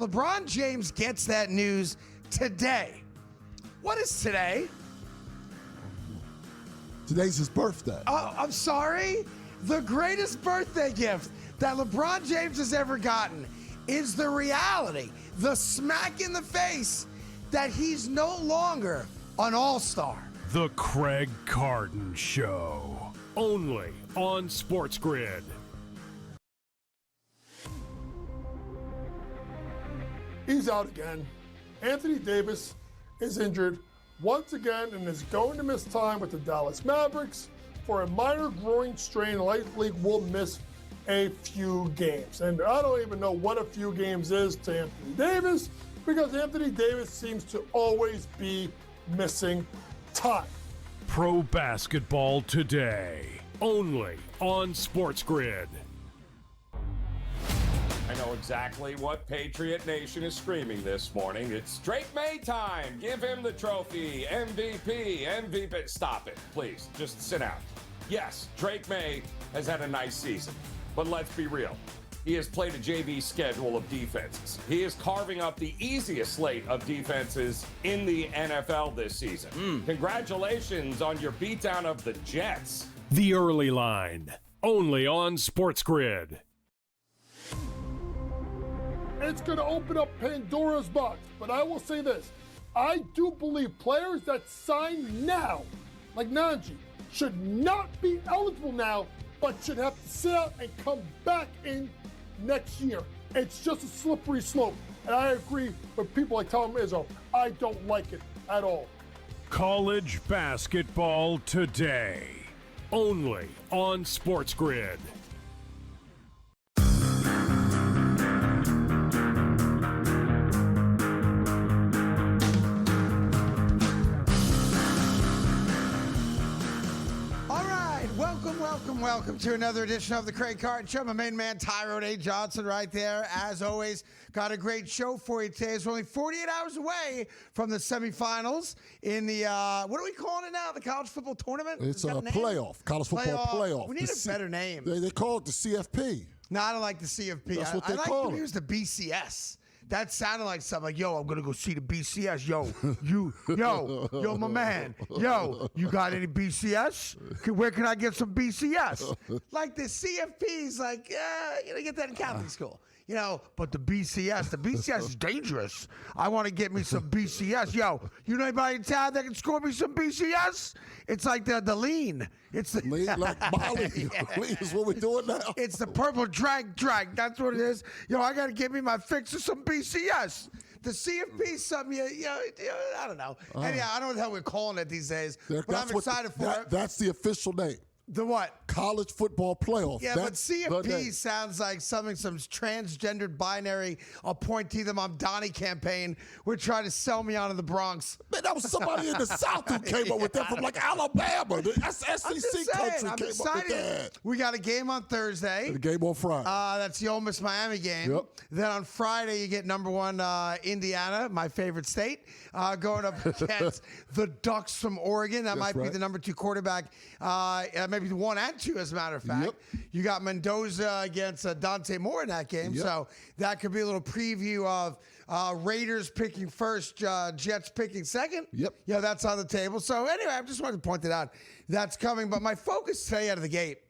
LeBron James gets that news today. What is today? Today's his birthday. Oh, I'm sorry. The greatest birthday gift that LeBron James has ever gotten is the reality, the smack in the face that he's no longer an all-star. The Craig Carton Show. Only on SportsGrid. He's out again. Anthony Davis is injured once again and is going to miss time with the Dallas Mavericks for a minor groin strain. Likely will miss a few games. And I don't even know what a few games is to Anthony Davis, because Anthony Davis seems to always be missing time. Pro basketball today. Only on SportsGrid. I know exactly what Patriot Nation is screaming this morning. It's Drake May time. Give him the trophy. MVP. Stop it, please. Just sit down. Yes, Drake May has had a nice season. But let's be real. He has played a JV schedule of defenses. He is carving up the easiest slate of defenses in the NFL this season. Congratulations on your beatdown of the Jets. The Early Line. Only on SportsGrid. It's going to open up Pandora's box. But I will say this. I do believe players that sign now, like Najee, should not be eligible now, but should have to sit out and come back in next year. It's just a slippery slope. And I agree with people like Tom Izzo. I don't like it at all. College basketball today. Only on SportsGrid. Welcome to another edition of the Craig Carton Show. My main man, Tyrone A. Johnson, right there. As always, got a great show for you today. We're only 48 hours away from the semifinals in the, what are we calling it now? The college football tournament? It's a playoff, college football playoff. We need a better name. They call it the CFP. No, I don't like the CFP. That's what they I call like to it. use the BCS. That sounded like something like, yo, I'm going to go see the BCS. Yo, my man. Yo, you got any BCS? Where can I get some BCS? Like the CFP's like, get that in Catholic school. But the BCS is dangerous. I want to get me some BCS. Yo, you know anybody in town that can score me some BCS? It's like the lean. It's the lean like Molly. Lean is what we're doing now. It's the purple drag. That's what it is. I got to give me my fix of some BCS. The CFP is something, I don't know. Anyhow, I don't know what the hell we're calling it these days, but I'm excited for it. That's the official name. The what? College football playoff. Yeah, but CFP sounds like some transgendered binary appointee the Mamdani campaign would try to sell me on in the Bronx. Man, that was somebody in the South who came up with that from like Alabama. The SEC country came up with that. We got a game on Thursday. And a game on Friday. That's the Ole Miss Miami game. Yep. Then on Friday, you get number one Indiana, my favorite state, going up against the Ducks from Oregon. That might be the number 2 quarterback. Maybe 1 and 2, as a matter of fact. Yep. You got Mendoza against Dante Moore in that game. Yep. So that could be a little preview of Raiders picking first, Jets picking second. Yep. That's on the table. So anyway, I just wanted to point it out. That's coming. But my focus today out of the gate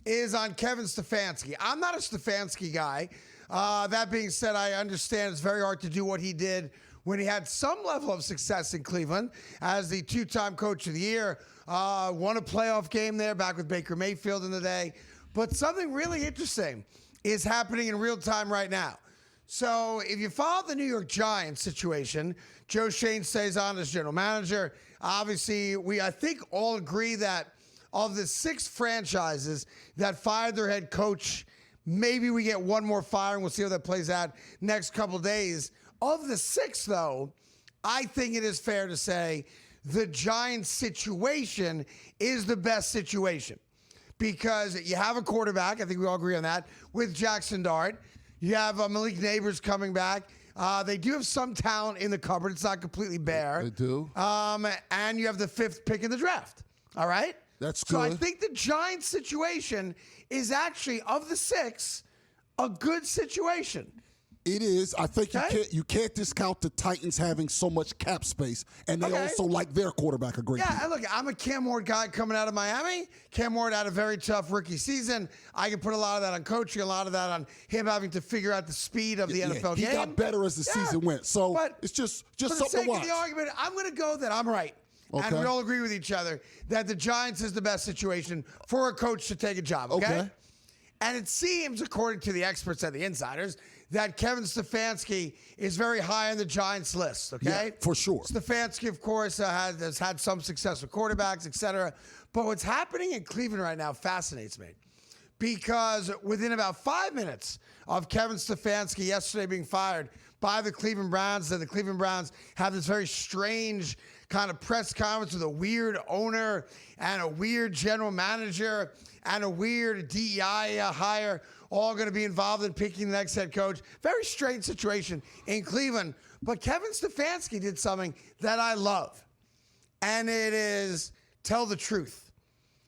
is on Kevin Stefanski. I'm not a Stefanski guy. That being said, I understand it's very hard to do what he did when he had some level of success in Cleveland as the 2-time coach of the year, won a playoff game there back with Baker Mayfield in the day. But something really interesting is happening in real time right now. So if you follow the New York Giants situation, Joe Shane stays on as general manager. Obviously, I think all agree that of the 6 franchises that fired their head coach, maybe we get one more firing. We'll see how that plays out next couple of days. Of the 6, though, I think it is fair to say the Giants situation is the best situation because you have a quarterback. I think we all agree on that with Jackson Dart. You have Malik Neighbors coming back. They do have some talent in the cupboard. It's not completely bare. They do. And you have the 5th pick in the draft. All right? That's good. So I think the Giants situation is actually, of the 6, a good situation. It is. I think Okay. you can't discount the Titans having so much cap space, and they also like their quarterback a great deal. Yeah, and look, I'm a Cam Ward guy coming out of Miami. Cam Ward had a very tough rookie season. I can put a lot of that on coaching, a lot of that on him having to figure out the speed of the NFL game. He got better as the season went, so it's just for the something sake to watch. of the argument, I'm going to go that I'm right. And Okay. we all agree with each other that the Giants is the best situation for a coach to take a job, okay? And it seems, according to the experts and the insiders, that Kevin Stefanski is very high on the Giants list, okay? Yeah, for sure. Stefanski, of course, has had some success with quarterbacks, et cetera. But what's happening in Cleveland right now fascinates me, because within about 5 minutes of Kevin Stefanski yesterday being fired by the Cleveland Browns, and the Cleveland Browns have this very strange kind of press conference with a weird owner and a weird general manager and a weird DEI hire, all going to be involved in picking the next head coach. Very strange situation in Cleveland. But Kevin Stefanski did something that I love, and it is tell the truth.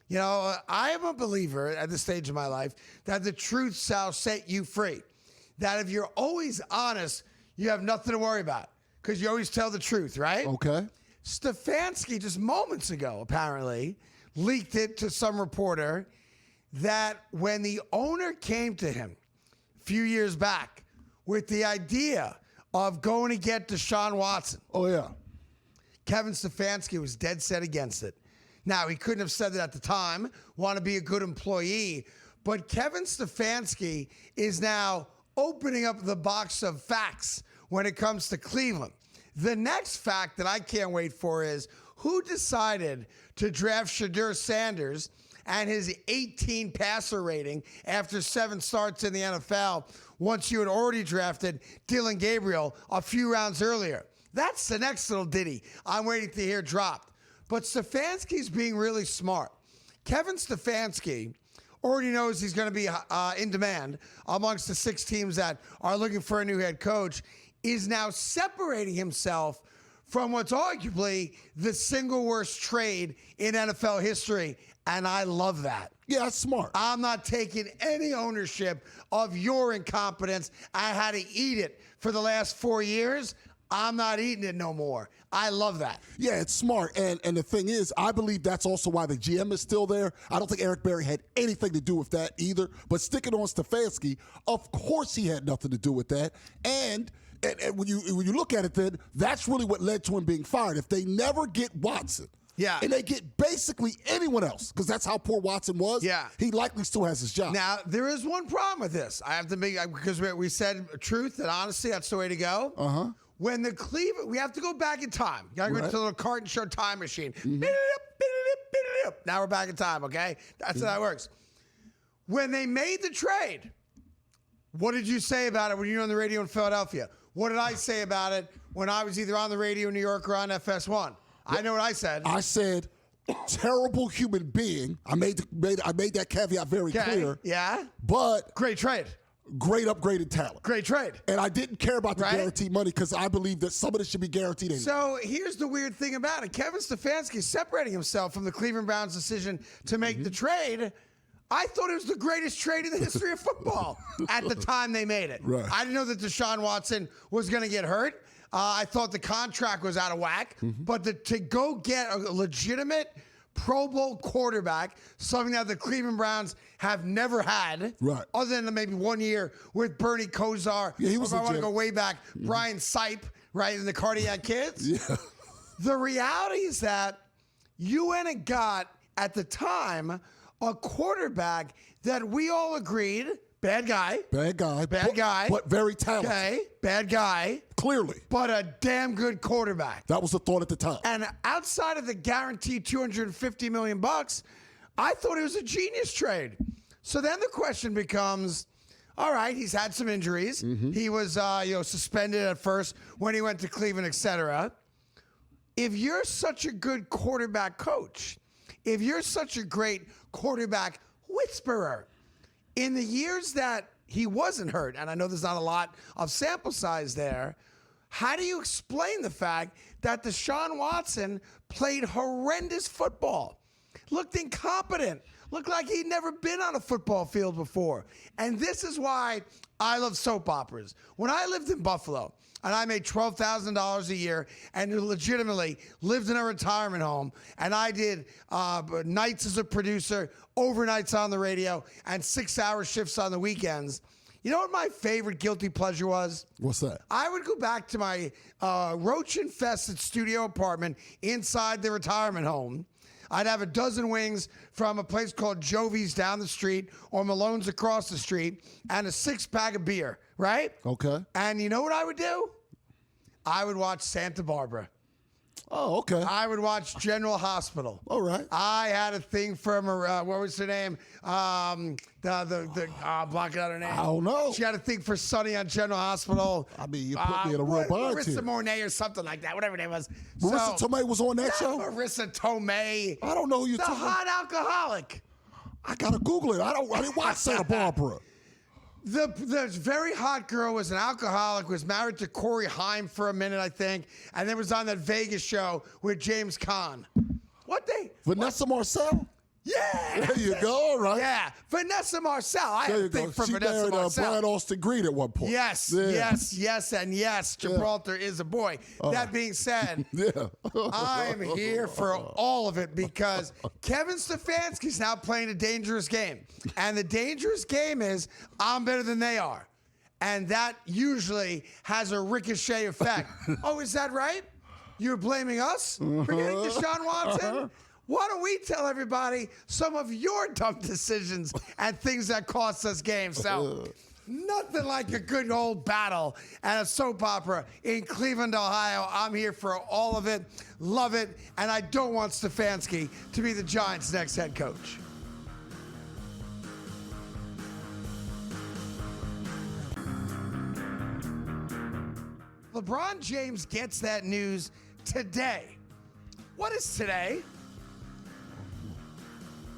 You know, I am a believer at this stage of my life that the truth shall set you free. That if you're always honest, you have nothing to worry about because you always tell the truth, right? Okay. Stefanski just moments ago, apparently, leaked it to some reporter that when the owner came to him a few years back with the idea of going to get Deshaun Watson, Oh, yeah. Kevin Stefanski was dead set against it. Now, he couldn't have said that at the time, want to be a good employee, but Kevin Stefanski is now opening up the box of facts when it comes to Cleveland. The next fact that I can't wait for is who decided to draft Shadur Sanders and his 18 passer rating after 7 starts in the NFL once you had already drafted Dylan Gabriel a few rounds earlier. That's the next little ditty I'm waiting to hear dropped. But Stefanski's being really smart. Kevin Stefanski already knows he's going to be in demand amongst the 6 teams that are looking for a new head coach, is now separating himself from what's arguably the single worst trade in NFL history, and I love that. Yeah, that's smart. I'm not taking any ownership of your incompetence. I had to eat it for the last 4 years. I'm not eating it no more. I love that. Yeah, it's smart. And the thing is, I believe that's also why the GM is still there. I don't think Eric Berry had anything to do with that either. But sticking on Stefanski, of course he had nothing to do with that. And when you look at it, then that's really what led to him being fired. If they never get Watson, and they get basically anyone else, because that's how poor Watson was, he likely still has his job. Now, there is one problem with this. I have to make, because we said truth and honesty, that's the way to go. Uh-huh. When the Cleveland, we have to go back in time. You got to go to the little Carton show time machine. Now we're back in time, okay? That's how that works. When they made the trade, what did you say about it when you were on the radio in Philadelphia? What did I say about it when I was either on the radio in New York or on FS1? I know what I said. I said, terrible human being. I made that caveat very clear. Yeah. But great trade. Great upgraded talent. Great trade. And I didn't care about the guaranteed money because I believe that some of this should be guaranteed anyway. So here's the weird thing about it. Kevin Stefanski is separating himself from the Cleveland Browns' decision to make the trade. I thought it was the greatest trade in the history of football at the time they made it. Right. I didn't know that Deshaun Watson was going to get hurt. I thought the contract was out of whack. But to go get a legitimate Pro Bowl quarterback, something that the Cleveland Browns have never had, other than maybe 1 year with Bernie Kosar. Yeah, he was if I want to legit. go way back, Brian Sipe, right, in the Cardiac Kids. Yeah. The reality is that you went and got, at the time, a quarterback that we all agreed, bad guy. Bad guy. Bad guy. But very talented. Okay, bad guy. Clearly. But a damn good quarterback. That was the thought at the time. And outside of the guaranteed $250 million, I thought it was a genius trade. So then the question becomes, all right, he's had some injuries. He was suspended at first when he went to Cleveland, et cetera. If you're such a good quarterback coach, if you're such a great quarterback whisperer, in the years that he wasn't hurt, and I know there's not a lot of sample size there, how do you explain the fact that Deshaun Watson played horrendous football, looked incompetent, looked like he'd never been on a football field before? And this is why I love soap operas. When I lived in Buffalo and I made $12,000 a year and legitimately lived in a retirement home, and I did nights as a producer, overnights on the radio, and 6-hour shifts on the weekends, you know what my favorite guilty pleasure was? What's that? I would go back to my roach-infested studio apartment inside the retirement home. I'd have a dozen wings from a place called Jovi's down the street or Malone's across the street and a 6-pack of beer, right? Okay. And you know what I would do? I would watch Santa Barbara. Oh, okay. I would watch General Hospital. All right. I had a thing for what was her name? I'm blocking out her name. I don't know. She had a thing for Sonny on General Hospital. I mean, you put me in a real bind Marissa here. Mornay or something like that, whatever her name was. Marissa Tomei was on that show? Marissa Tomei. I don't know who you're The talking about. hot alcoholic. I got to Google it. I didn't watch Santa Barbara. The very hot girl was an alcoholic, was married to Corey Haim for a minute, I think, and then was on that Vegas show with James Caan. Vanessa Marcel? Yeah. There you go. All right. Yeah. Vanessa Marcel. I There had you a thing go. for She Vanessa married Marcel. Brian Austin Green at one point. Yes, Yeah. yes, and yes, Gibraltar is a boy. That being said, Yeah. I'm here for all of it because Kevin Stefanski's now playing a dangerous game. And the dangerous game is I'm better than they are. And that usually has a ricochet effect. Oh, is that right? You're blaming us for getting Deshaun Watson? Why don't we tell everybody some of your dumb decisions and things that cost us games? So, nothing like a good old battle and a soap opera in Cleveland, Ohio. I'm here for all of it, love it, and I don't want Stefanski to be the Giants' next head coach. LeBron James gets that news today. What is today?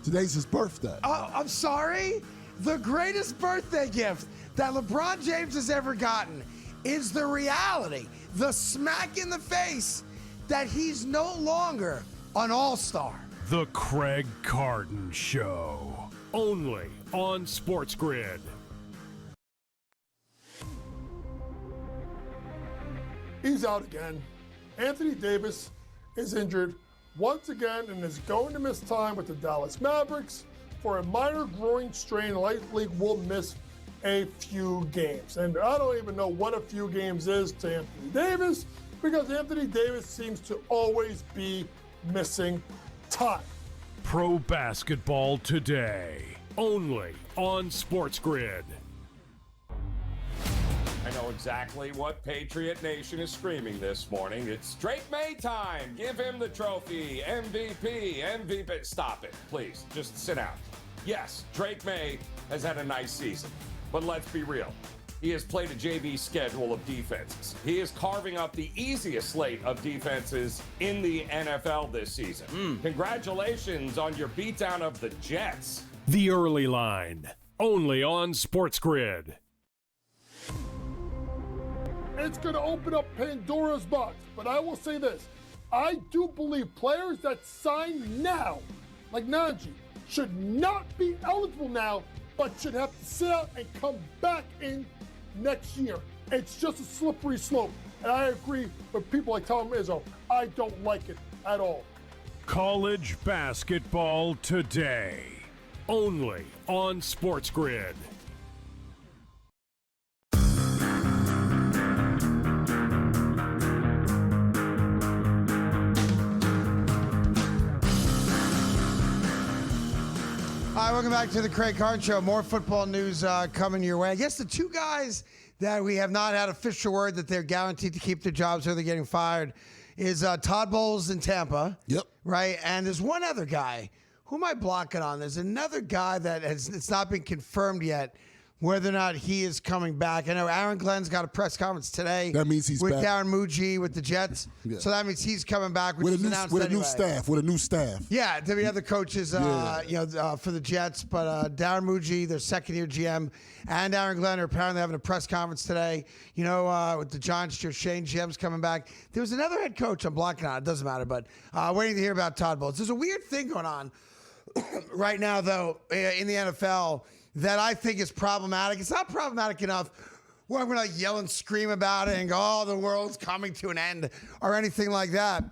Today's his birthday. Oh, I'm sorry. The greatest birthday gift that LeBron James has ever gotten is the reality, the smack in the face that he's no longer an all-star. The Craig Carton Show. Only on SportsGrid. He's out again. Anthony Davis is injured once again and is going to miss time with the Dallas Mavericks for a minor groin strain. Likely will miss a few games. And I don't even know what a few games is to Anthony Davis because Anthony Davis seems to always be missing time. Pro basketball today. Only on SportsGrid. I know exactly what Patriot Nation is screaming this morning. It's Drake May time. Give him the trophy. MVP. Stop it, please. Just sit down. Yes, Drake May has had a nice season. But let's be real. He has played a JV schedule of defenses. He is carving up the easiest slate of defenses in the NFL this season. Congratulations on your beatdown of the Jets. The Early Line. Only on SportsGrid. It's going to open up Pandora's box. But I will say this. I do believe players that sign now, like Najee, should not be eligible now, but should have to sit out and come back in next year. It's just a slippery slope. And I agree with people like Tom Izzo. I don't like it at all. College basketball today. Only on SportsGrid. Hi, welcome back to the Craig Carton Show. More football news coming your way. I guess the two guys that we have not had official word that they're guaranteed to keep their jobs or they're getting fired is Todd Bowles in Tampa. Yep. Right? And there's one other guy. Who am I blocking on? There's another guy that it's not been confirmed yet whether or not he is coming back. I know Aaron Glenn's got a press conference today. That means he's with back. Darren Muji with the Jets. Yeah. So that means he's coming back, which With is announced a anyway. new staff. Yeah, there'll be other coaches, for the Jets. But Darren Muji, their second-year GM, and Aaron Glenn are apparently having a press conference today. With the Giants, Shane GM's coming back. There was another head coach I'm blocking on. It doesn't matter, but waiting to hear about Todd Bowles. There's a weird thing going on right now, though, in the NFL. that I think is problematic. It's not problematic enough where I'm going to yell and scream about it and go, oh, the world's coming to an end or anything like that.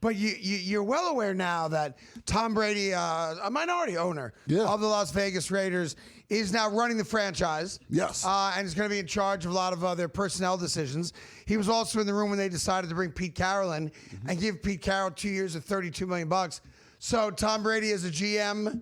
But you're well aware now that Tom Brady, a minority owner of the Las Vegas Raiders, is now running the franchise. Yes. And is going to be in charge of a lot of their personnel decisions. He was also in the room when they decided to bring Pete Carroll in and give Pete Carroll 2 years of $32 million. So Tom Brady is a GM,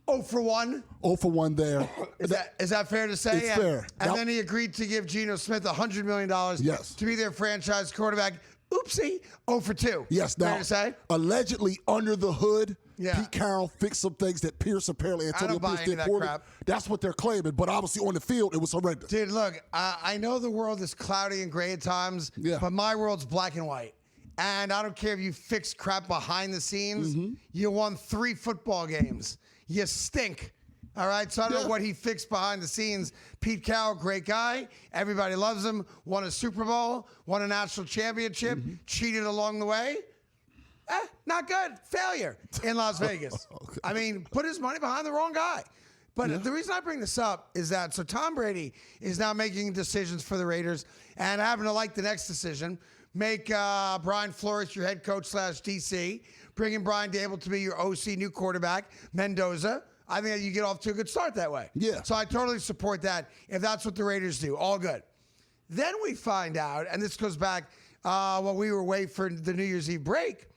0 for 1. 0 for 1 there. Is that fair to say? It's fair. And then he agreed to give Geno Smith $100 million to be their franchise quarterback. Oopsie, 0 for 2. Yes, now, fair to say? Allegedly under the hood, Yeah. Pete Carroll fixed some things that Pierce apparently, Antonio Pierce did that for him. crap. That's what they're claiming, but obviously on the field, it was horrendous. Dude, look, I know the world is cloudy and gray at times, but my world's black and white. And I don't care if you fix crap behind the scenes. You won 3 football games. You stink. All right, so I don't know what he fixed behind the scenes. Pete Carroll, great guy. Everybody loves him. Won a Super Bowl, won a national championship, cheated along the way. Not good. Failure in Las Vegas. Okay. I mean, put his money behind the wrong guy. But the reason I bring this up is that so Tom Brady is now making decisions for the Raiders and having to like the next decision. Make Brian Flores your head coach / DC. Bring in Brian Dable to be your OC, new quarterback, Mendoza. I think that you get off to a good start that way. Yeah. So I totally support that if that's what the Raiders do. All good. Then we find out, and this goes back while we were waiting for the New Year's Eve break,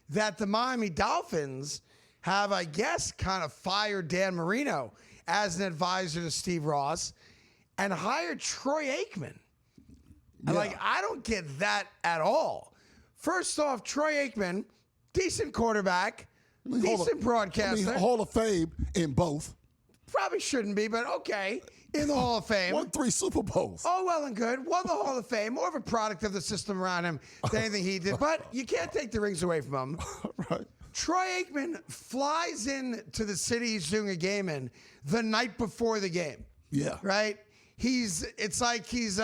that the Miami Dolphins have, I guess, kind of fired Dan Marino as an advisor to Steve Ross and hired Troy Aikman. And I don't get that at all. First off, Troy Aikman, decent quarterback, decent broadcaster. Hall of Fame in both. Probably shouldn't be, but okay. In the Hall of Fame. Won 3 Super Bowls. Oh, well and good. Won the Hall of Fame. More of a product of the system around him than anything he did. But you can't take the rings away from him. Right. Troy Aikman flies in to the city he's doing a game in the night before the game. Yeah. Right? It's like he's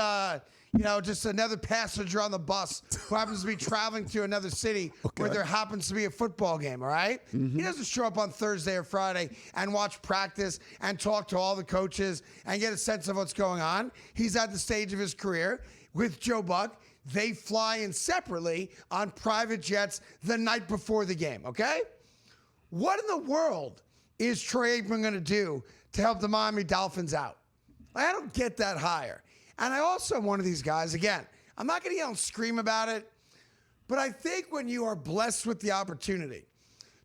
just another passenger on the bus who happens to be traveling to another city where there happens to be a football game, all right? He doesn't show up on Thursday or Friday and watch practice and talk to all the coaches and get a sense of what's going on. He's at the stage of his career with Joe Buck. They fly in separately on private jets the night before the game, okay? What in the world is Troy Aikman going to do to help the Miami Dolphins out? I don't get that hire. And I also am one of these guys, again, I'm not going to yell and scream about it, but I think when you are blessed with the opportunity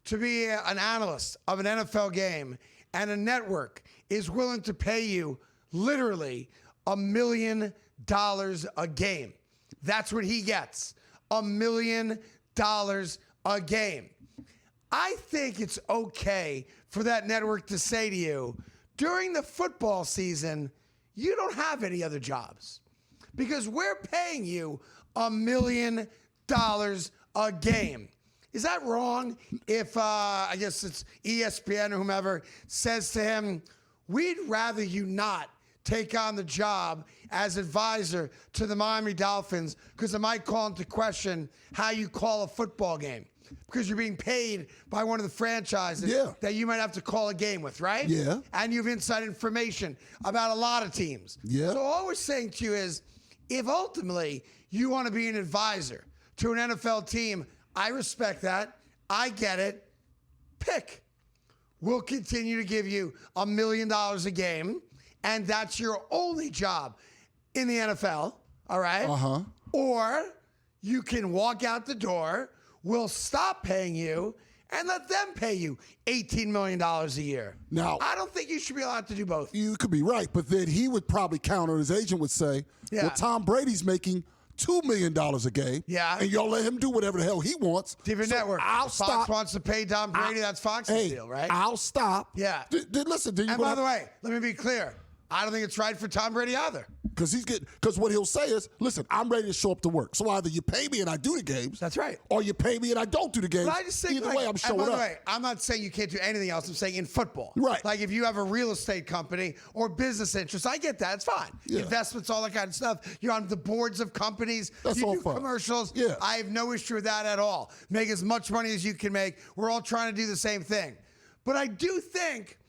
to be an analyst of an NFL game and a network is willing to pay you literally $1 million a game. That's what he gets, $1 million a game. I think it's okay for that network to say to you, during the football season, you don't have any other jobs because we're paying you $1 million a game. Is that wrong? If, I guess it's ESPN or whomever says to him, we'd rather you not take on the job as advisor to the Miami Dolphins because it might call into question how you call a football game. Because you're being paid by one of the franchises that you might have to call a game with, right? Yeah. And you have inside information about a lot of teams. Yeah. So all we're saying to you is, if ultimately you want to be an advisor to an NFL team, I respect that. I get it. Pick. We'll continue to give you $1 million a game, and that's your only job in the NFL, all right? Uh-huh. Or you can walk out the door, we'll stop paying you, and let them pay you $18 million a year. Now, I don't think you should be allowed to do both. You could be right, but then he would probably counter, his agent would say, well, Tom Brady's making $2 million a game. Yeah. And y'all let him do whatever the hell he wants. Different network. I'll If stop. Fox wants to pay Tom Brady, that's Fox's deal, right? I'll stop. Yeah. Listen, do you And by the way, let me be clear. I don't think it's right for Tom Brady either. Because what he'll say is, listen, I'm ready to show up to work. So either you pay me and I do the games. That's right. Or you pay me and I don't do the games. But I just think, either way, I'm showing and by up. the way, I'm not saying you can't do anything else. I'm saying in football. Right. Like if you have a real estate company or business interests, I get that. It's fine. Yeah. Investments, all that kind of stuff. You're on the boards of companies. That's you all do fine. commercials. Yeah. I have no issue with that at all. Make as much money as you can make. We're all trying to do the same thing. But I do think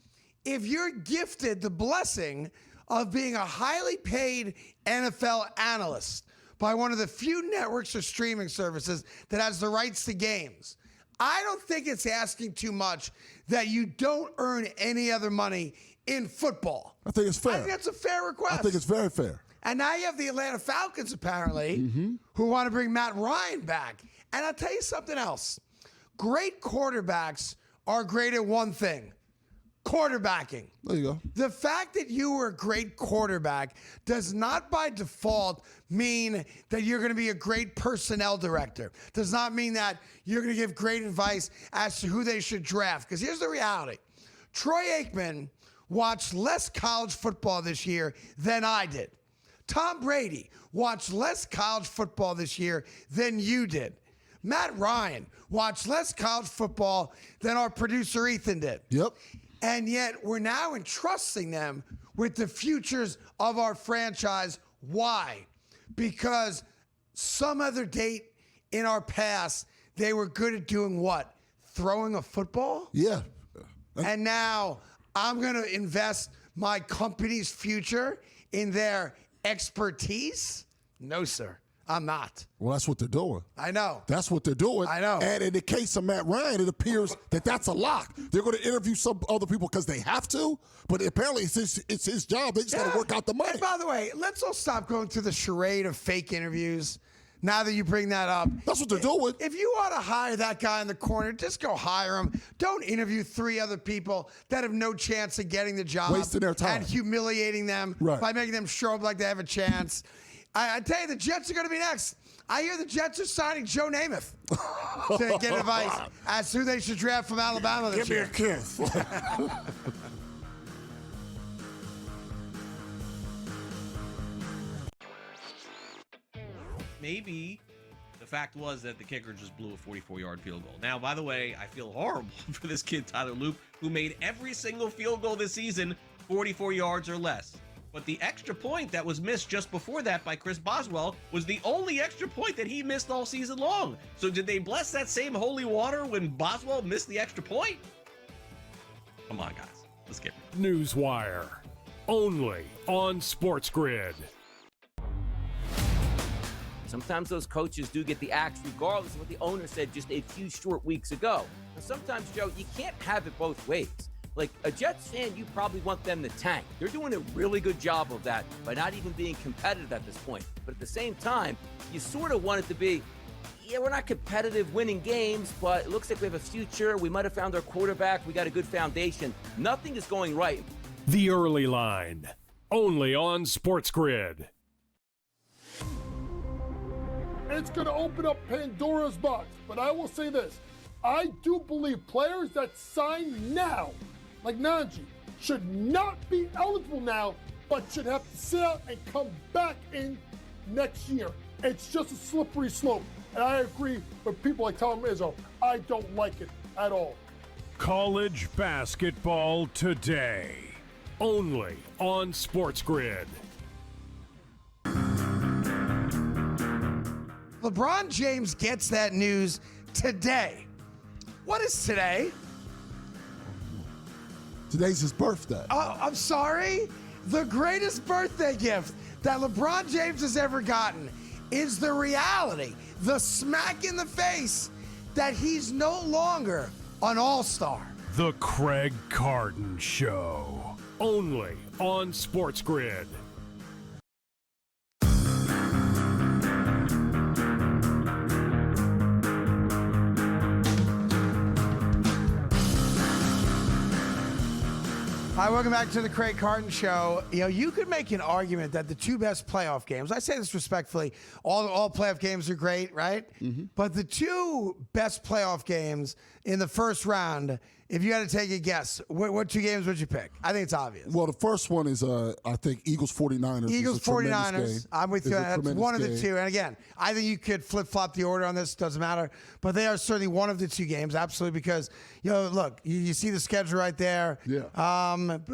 if you're gifted the blessing of being a highly paid NFL analyst by one of the few networks or streaming services that has the rights to games, I don't think it's asking too much that you don't earn any other money in football. I think it's fair. I think that's a fair request. I think it's very fair. And now you have the Atlanta Falcons, apparently, who want to bring Matt Ryan back. And I'll tell you something else. Great quarterbacks are great at one thing: quarterbacking. There you go. The fact that you were a great quarterback does not by default mean that you're going to be a great personnel director. Does not mean that you're going to give great advice as to who they should draft. Because here's the reality. Troy Aikman watched less college football this year than I did. Tom Brady watched less college football this year than you did. Matt Ryan watched less college football than our producer Ethan did. Yep. And yet we're now entrusting them with the futures of our franchise. Why? Because some other date in our past, they were good at doing what? Throwing a football? Yeah. And now I'm going to invest my company's future in their expertise? No, sir. I'm not. Well, that's what they're doing. I know. That's what they're doing. I know. And in the case of Matt Ryan, it appears that that's a lock. They're going to interview some other people because they have to, but apparently it's his job. They just got to work out the money. And by the way, let's all stop going through the charade of fake interviews. Now that you bring that up. That's what they're doing. If you want to hire that guy in the corner, just go hire him. Don't interview 3 other people that have no chance of getting the job. Wasting their time. And humiliating them by making them show up like they have a chance. I tell you, the Jets are going to be next. I hear the Jets are signing Joe Namath to get advice as to who they should draft from Alabama this year. Give me a kiss. Maybe the fact was that the kicker just blew a 44-yard field goal. Now, by the way, I feel horrible for this kid, Tyler Loop, who made every single field goal this season 44 yards or less. But the extra point that was missed just before that by Chris Boswell was the only extra point that he missed all season long. So did they bless that same holy water when Boswell missed the extra point? Come on, guys. Let's get it. Newswire. Only on SportsGrid. Sometimes those coaches do get the axe regardless of what the owner said just a few short weeks ago. And sometimes, Joe, you can't have it both ways. Like a Jets fan, you probably want them to tank. They're doing a really good job of that by not even being competitive at this point. But at the same time, you sort of want it to be, yeah, we're not competitive winning games, but it looks like we have a future. We might have found our quarterback. We got a good foundation. Nothing is going right. The Early Line. Only on SportsGrid. It's going to open up Pandora's box. But I will say this. I do believe players that sign now, like Najee, should not be eligible now, but should have to sit out and come back in next year. It's just a slippery slope. And I agree with people like Tom Izzo. I don't like it at all. College basketball today. Only on SportsGrid. LeBron James gets that news today. What is today? Today's his birthday. Oh, I'm sorry? The greatest birthday gift that LeBron James has ever gotten is the reality, the smack in the face that he's no longer an all-star. The Craig Carton Show. Only on SportsGrid. Hi, welcome back to the Craig Carton Show. You know, you could make an argument that the 2 best playoff games, I say this respectfully, all playoff games are great, right? But the 2 best playoff games in the first round, if you had to take a guess, what 2 games would you pick? I think it's obvious. Well, the first one is, I think, Eagles-49ers. Eagles 49ers. I'm with you. That's one of the game. 2. And again, I think you could flip-flop the order on this. Doesn't matter. But they are certainly one of the 2 games. Absolutely. Because, you know, look, you see the schedule right there. Yeah.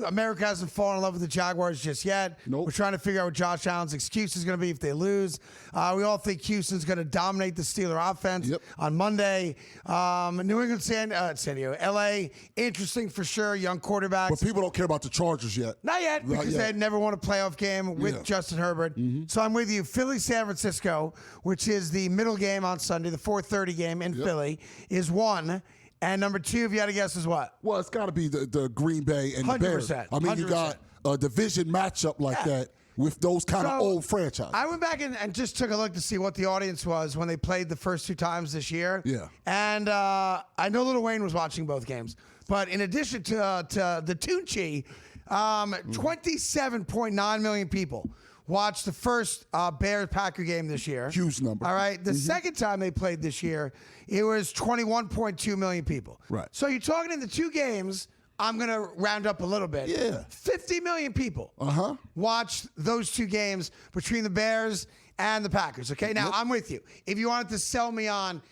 America hasn't fallen in love with the Jaguars just yet. Nope. We're trying to figure out what Josh Allen's excuse is going to be if they lose. We all think Houston's going to dominate the Steeler offense on Monday. New England, San Diego, LA Bay, interesting for sure. Young quarterbacks. But people don't care about the Chargers yet. Not yet, because they had never won a playoff game with Justin Herbert. So I'm with you. Philly, San Francisco, which is the middle game on Sunday, the 4:30 game in Philly, is 1. And number 2, if you had to guess, is what? Well, it's got to be the Green Bay and the Bears. 100%. I mean, you got a division matchup like that with those kind of old franchises. I went back and just took a look to see what the audience was when they played the first 2 times this year. Yeah. And I know Lil Wayne was watching both games. But in addition to the Tunchi, 27.9 million people watched the first Bears-Packer game this year. Huge number. All right. The second time they played this year, it was 21.2 million people. Right. So you're talking in the 2 games, I'm going to round up a little bit. Yeah. 50 million people watched those 2 games between the Bears and the Packers. Okay. Now, I'm with you. If you wanted to sell me on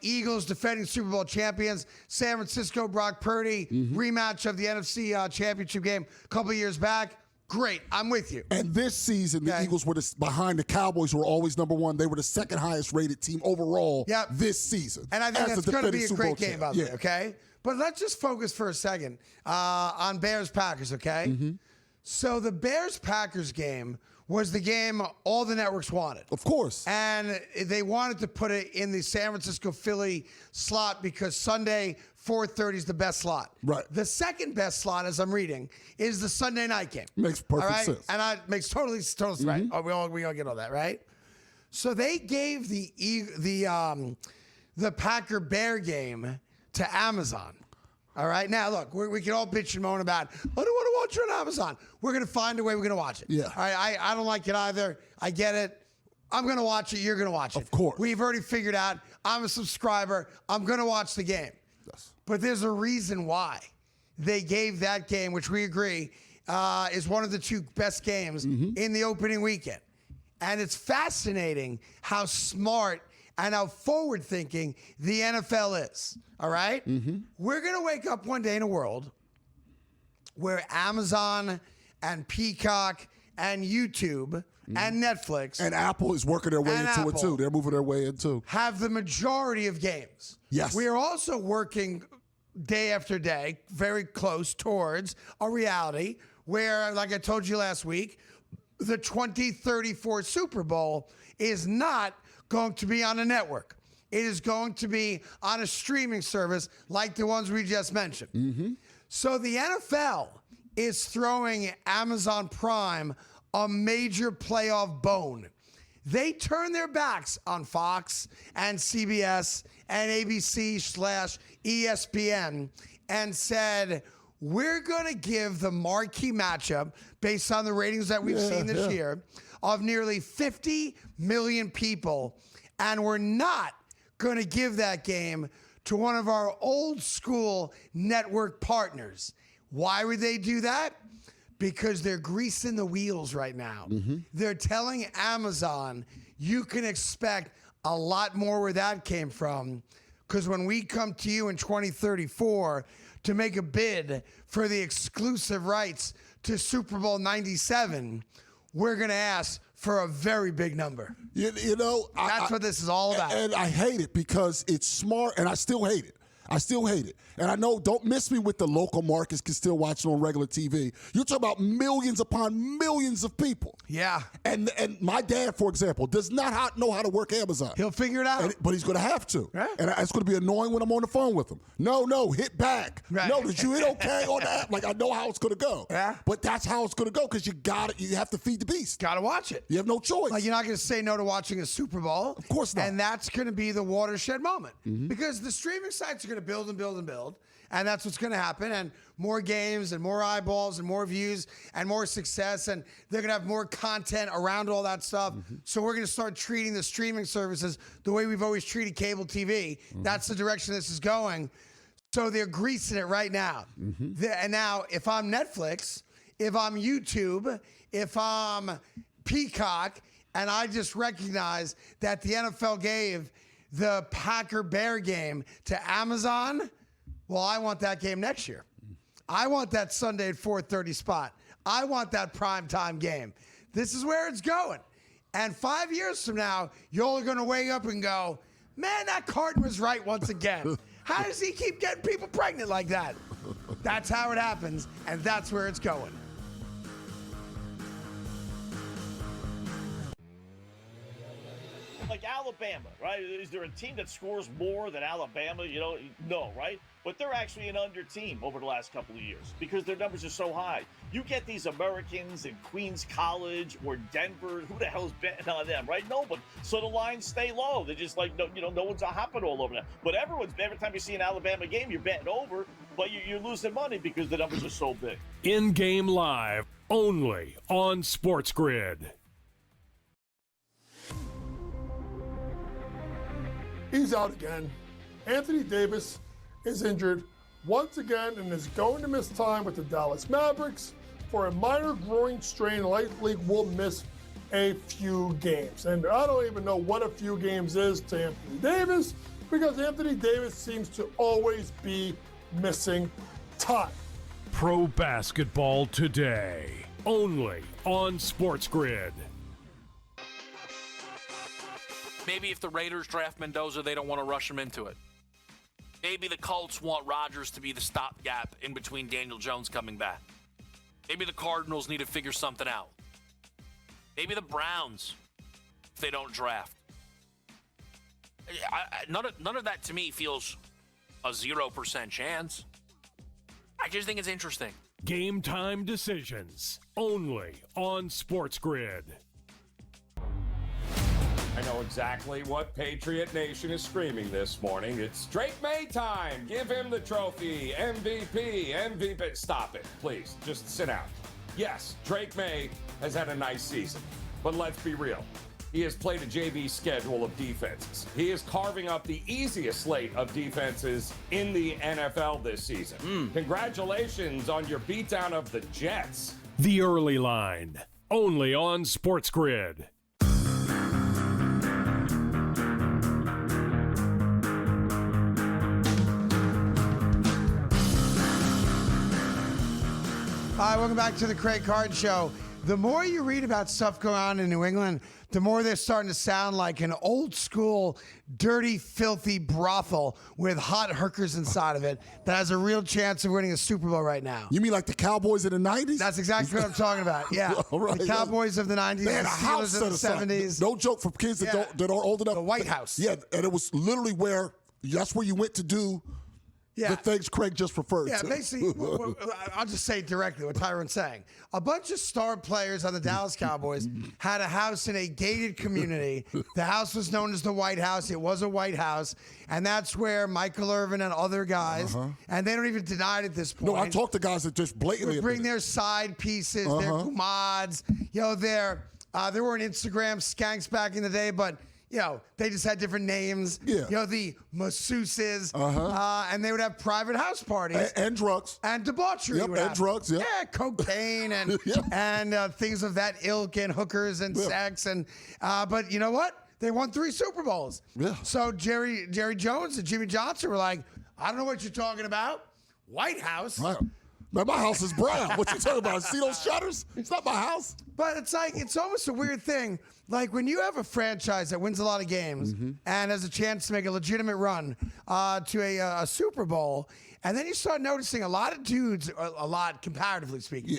Eagles defending Super Bowl champions, San Francisco, Brock Purdy, rematch of the NFC championship game a couple of years back, great. I'm with you. And this season, the Eagles were behind the Cowboys, who were always number 1. They were the second highest rated team overall this season. And I think that's going to be a great game out there, okay? But let's just focus for a second on Bears-Packers, okay? So the Bears-Packers game was the game all the networks wanted. Of course. And they wanted to put it in the San Francisco-Philly slot because Sunday 4:30 is the best slot. Right. The second best slot, as I'm reading, is the Sunday night game. Makes perfect sense. And it makes total sense, right? Oh, we all get all that, right? So they gave the Packer Bear game to Amazon. All right. Now, look, we can all bitch and moan about, I don't want to watch it on Amazon. We're going to find a way. We're going to watch it. Yeah. All right. I don't like it either. I get it. I'm going to watch it. You're going to watch it. Of course. We've already figured out I'm a subscriber. I'm going to watch the game. Yes. But there's a reason why they gave that game, which we agree is one of the 2 best games in the opening weekend. And it's fascinating how smart and how forward-thinking the NFL is, all right? We're going to wake up one day in a world where Amazon and Peacock and YouTube and Netflix and Apple is working their way into it, too. They're moving their way into have the majority of games. Yes. We are also working day after day, very close towards a reality where, like I told you last week, the 2034 Super Bowl is not going to be on a network. It is going to be on a streaming service like the ones we just mentioned. So the NFL is throwing Amazon Prime a major playoff bone. They turned their backs on Fox and CBS and ABC/ESPN and said, we're going to give the marquee matchup based on the ratings that we've seen this year of nearly 50 million people. And we're not going to give that game to one of our old school network partners. Why would they do that? Because they're greasing the wheels right now. They're telling Amazon, you can expect a lot more where that came from. Because when we come to you in 2034 to make a bid for the exclusive rights to Super Bowl 97, we're going to ask for a very big number. You know, that's what this is all about. And I hate it because it's smart, and I still hate it. And I know, don't miss me with the local markets can still watch it on regular TV. You're talking about millions upon millions of people. Yeah. And my dad, for example, does not know how to work Amazon. He'll figure it out. But he's going to have to. Yeah. And it's going to be annoying when I'm on the phone with him. No, hit back. Right. No, did you hit okay on that? Like, I know how it's going to go. Yeah. But that's how it's going to go because you have to feed the beast. Got to watch it. You have no choice. Like, you're not going to say no to watching a Super Bowl. Of course not. And that's going to be the watershed moment. Because the streaming sites are going to build and build and build. And that's what's going to happen. And more games and more eyeballs and more views and more success. And they're going to have more content around all that stuff. So we're going to start treating the streaming services the way we've always treated cable TV. That's the direction this is going. So they're greasing it right now. And now, if I'm Netflix, if I'm YouTube, if I'm Peacock, and I just recognize that the NFL gave the Packer-Bear game to Amazon, well, I want that game next year. I want that Sunday at 4:30 spot. I want that primetime game. This is where it's going. And 5 years from now, you're all going to wake up and go, man, that Carton was right once again. How does he keep getting people pregnant like that? That's how it happens, and that's where it's going. Like Alabama, right? Is there a team that scores more than Alabama? No, right? But they're actually an under team over the last couple of years because their numbers are so high. You get these Americans in Queens College or Denver. Who the hell's betting on them, right? Nobody. So the lines stay low. They're just like, no one's hopping all over them. But every time you see an Alabama game, you're betting over, but you're losing money because the numbers are so big. In-game live, only on SportsGrid. He's out again. Anthony Davis is injured once again and is going to miss time with the Dallas Mavericks for a minor groin strain. Likely will miss a few games. And I don't even know what a few games is to Anthony Davis because Anthony Davis seems to always be missing time. Pro basketball today, only on SportsGrid. Maybe if the Raiders draft Mendoza, they don't want to rush him into it. Maybe the Colts want Rodgers to be the stopgap in between Daniel Jones coming back. Maybe the Cardinals need to figure something out. Maybe the Browns, if they don't draft. None of that to me feels a 0% chance. I just think it's interesting. Game time decisions, only on SportsGrid. I know exactly what Patriot Nation is screaming this morning. It's Drake May time. Give him the trophy. MVP. Stop it, please. Just sit out. Yes, Drake May has had a nice season. But let's be real. He has played a JV schedule of defenses. He is carving up the easiest slate of defenses in the NFL this season. Congratulations on your beatdown of the Jets. The early line, only on SportsGrid. Hi, welcome back to the Craig Carton Show. The more you read about stuff going on in New England, the more they're starting to sound like an old school, dirty, filthy brothel with hot hookers inside of it that has a real chance of winning a Super Bowl right now. You mean like the Cowboys in the 90s? That's exactly what I'm talking about. Yeah. Right. The Cowboys of the 90s, They had the a house Steelers of the set aside. 70s. No joke for kids that, Yeah. that aren't old enough. The White House. Yeah, and it was literally that's where you went to do Yeah. the things Craig just referred Yeah, to. basically, I'll just say it directly what Tyron's saying. A bunch of star players on the Dallas Cowboys had a house in a gated community. The house was known as the White House. It was a White House. And that's where Michael Irvin and other guys, and they don't even deny it at this point. No, I talked to guys that just blatantly would bring their side pieces, their gumads, there weren't Instagram skanks back in the day, but they just had different names. Yeah. The masseuses. And they would have private house parties. and drugs. And debauchery. Yep, would and happen. drugs, yep. Yeah, cocaine and and things of that ilk and hookers and sex. And but you know what? They won 3 Super Bowls. Yeah. So Jerry Jones and Jimmy Johnson were like, I don't know what you're talking about. White House. Right. Man, my house is brown. What you talking about? See those shutters? It's not my house. But it's like, it's almost a weird thing. Like when you have a franchise that wins a lot of games and has a chance to make a legitimate run to a Super Bowl, and then you start noticing a lot of dudes, a lot comparatively speaking,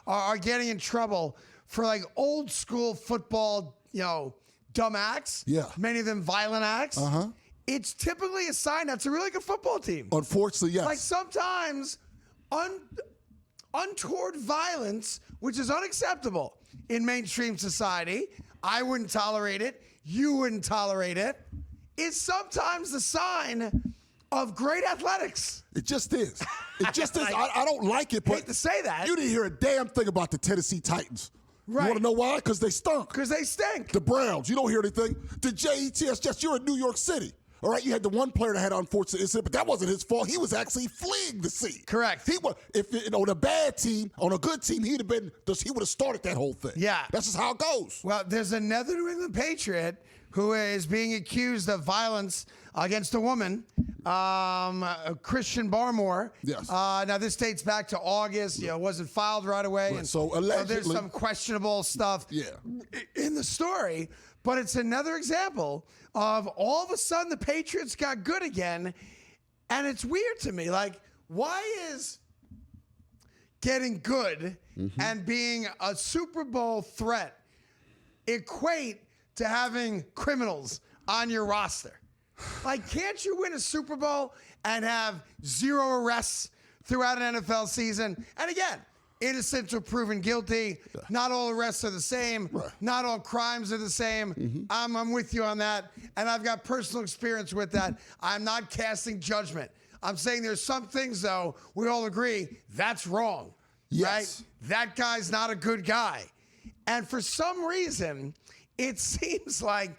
are getting in trouble for like old school football, dumb acts. Yeah. Many of them violent acts. It's typically a sign that's a really good football team. Unfortunately, yes. Like sometimes untoward violence, which is unacceptable in mainstream society, I wouldn't tolerate it, you wouldn't tolerate it, is sometimes the sign of great athletics. It just is. It just is. I don't like it, but hate to say that. You didn't hear a damn thing about the Tennessee Titans. Right. You want to know why? Because they stunk. Because they stink. The Browns, you don't hear anything. The Jets, you're in New York City. All right, you had the one player that had an unfortunate incident, but that wasn't his fault. He was actually fleeing the scene. Correct. He was, on a bad team, on a good team, he would have started that whole thing. Yeah. That's just how it goes. Well, there's another New England Patriot who is being accused of violence against a woman, Christian Barmore. Yes. Now, this dates back to August. It wasn't filed right away. Right, And so allegedly, there's some questionable stuff in the story. But it's another example of all of a sudden the Patriots got good again. And it's weird to me. Like, why is getting good and being a Super Bowl threat equate to having criminals on your roster? Like, can't you win a Super Bowl and have 0 arrests throughout an NFL season? And again, innocent to proven guilty. Not all arrests are the same. Right. Not all crimes are the same. I'm with you on that. And I've got personal experience with that. I'm not casting judgment. I'm saying there's some things, though, we all agree that's wrong. Yes. Right? That guy's not a good guy. And for some reason, it seems like,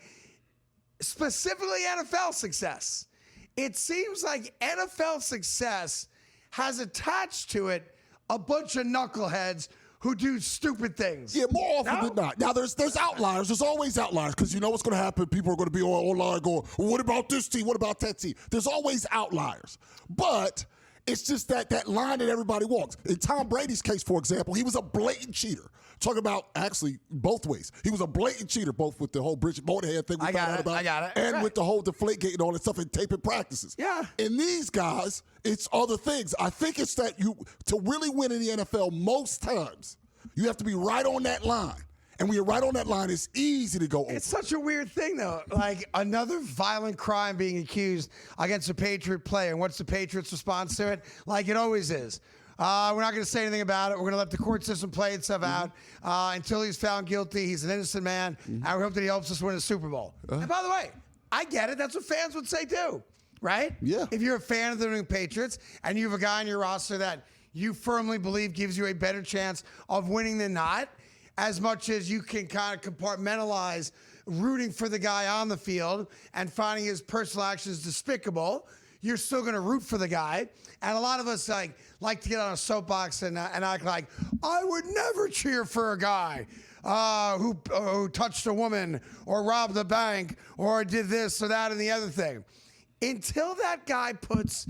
specifically NFL success, it seems like NFL success has attached to it a bunch of knuckleheads who do stupid things. Yeah, more often than not. Now, there's outliers. There's always outliers because you know what's going to happen. People are going to be online going, well, what about this team? What about that team? There's always outliers. But it's just that line that everybody walks. In Tom Brady's case, for example, he was a blatant cheater. Talking about actually both ways. He was a blatant cheater, both with the whole Bridget Moynihan thing we found out about, I got it. and Right. with the whole Deflategate and all that stuff and taping practices. Yeah. In these guys, it's other things. I think it's that to really win in the NFL, most times, you have to be right on that line. And when you're right on that line, it's easy to go over. It's such a weird thing, though. Like, another violent crime being accused against a Patriot player. And what's the Patriots' response to it? Like it always is. We're not going to say anything about it. We're going to let the court system play itself out until he's found guilty. He's an innocent man. And we hope that he helps us win a Super Bowl. And by the way, I get it. That's what fans would say, too. Right? Yeah. If you're a fan of the New England Patriots and you have a guy on your roster that you firmly believe gives you a better chance of winning than not, as much as you can kind of compartmentalize rooting for the guy on the field and finding his personal actions despicable, you're still going to root for the guy. And a lot of us like to get on a soapbox and act like, I would never cheer for a guy who touched a woman or robbed the bank or did this or that and the other thing. Until that guy puts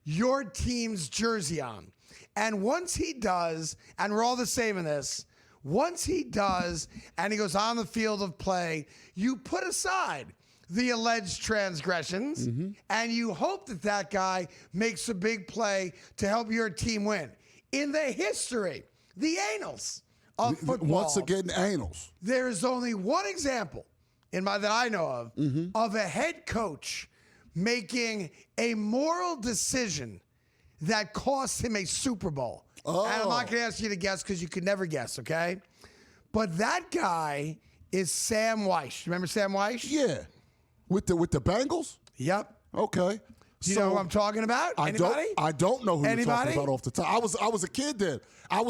your team's jersey on. And once he does, and we're all the same in this, once he does and he goes on the field of play, you put aside the alleged transgressions and you hope that guy makes a big play to help your team win. In the history, the annals of football, Once again, annals. there is only one example that I know of a head coach making a moral decision that cost him a Super Bowl. Oh. And I'm not going to ask you to guess because you could never guess, okay? But that guy is Sam Weiss. Remember Sam Weiss? Yeah. With the Bengals? Yep. Okay. Do you know who I'm talking about? Anybody? I don't know who you're Anybody? talking about off the top. I was a kid then. I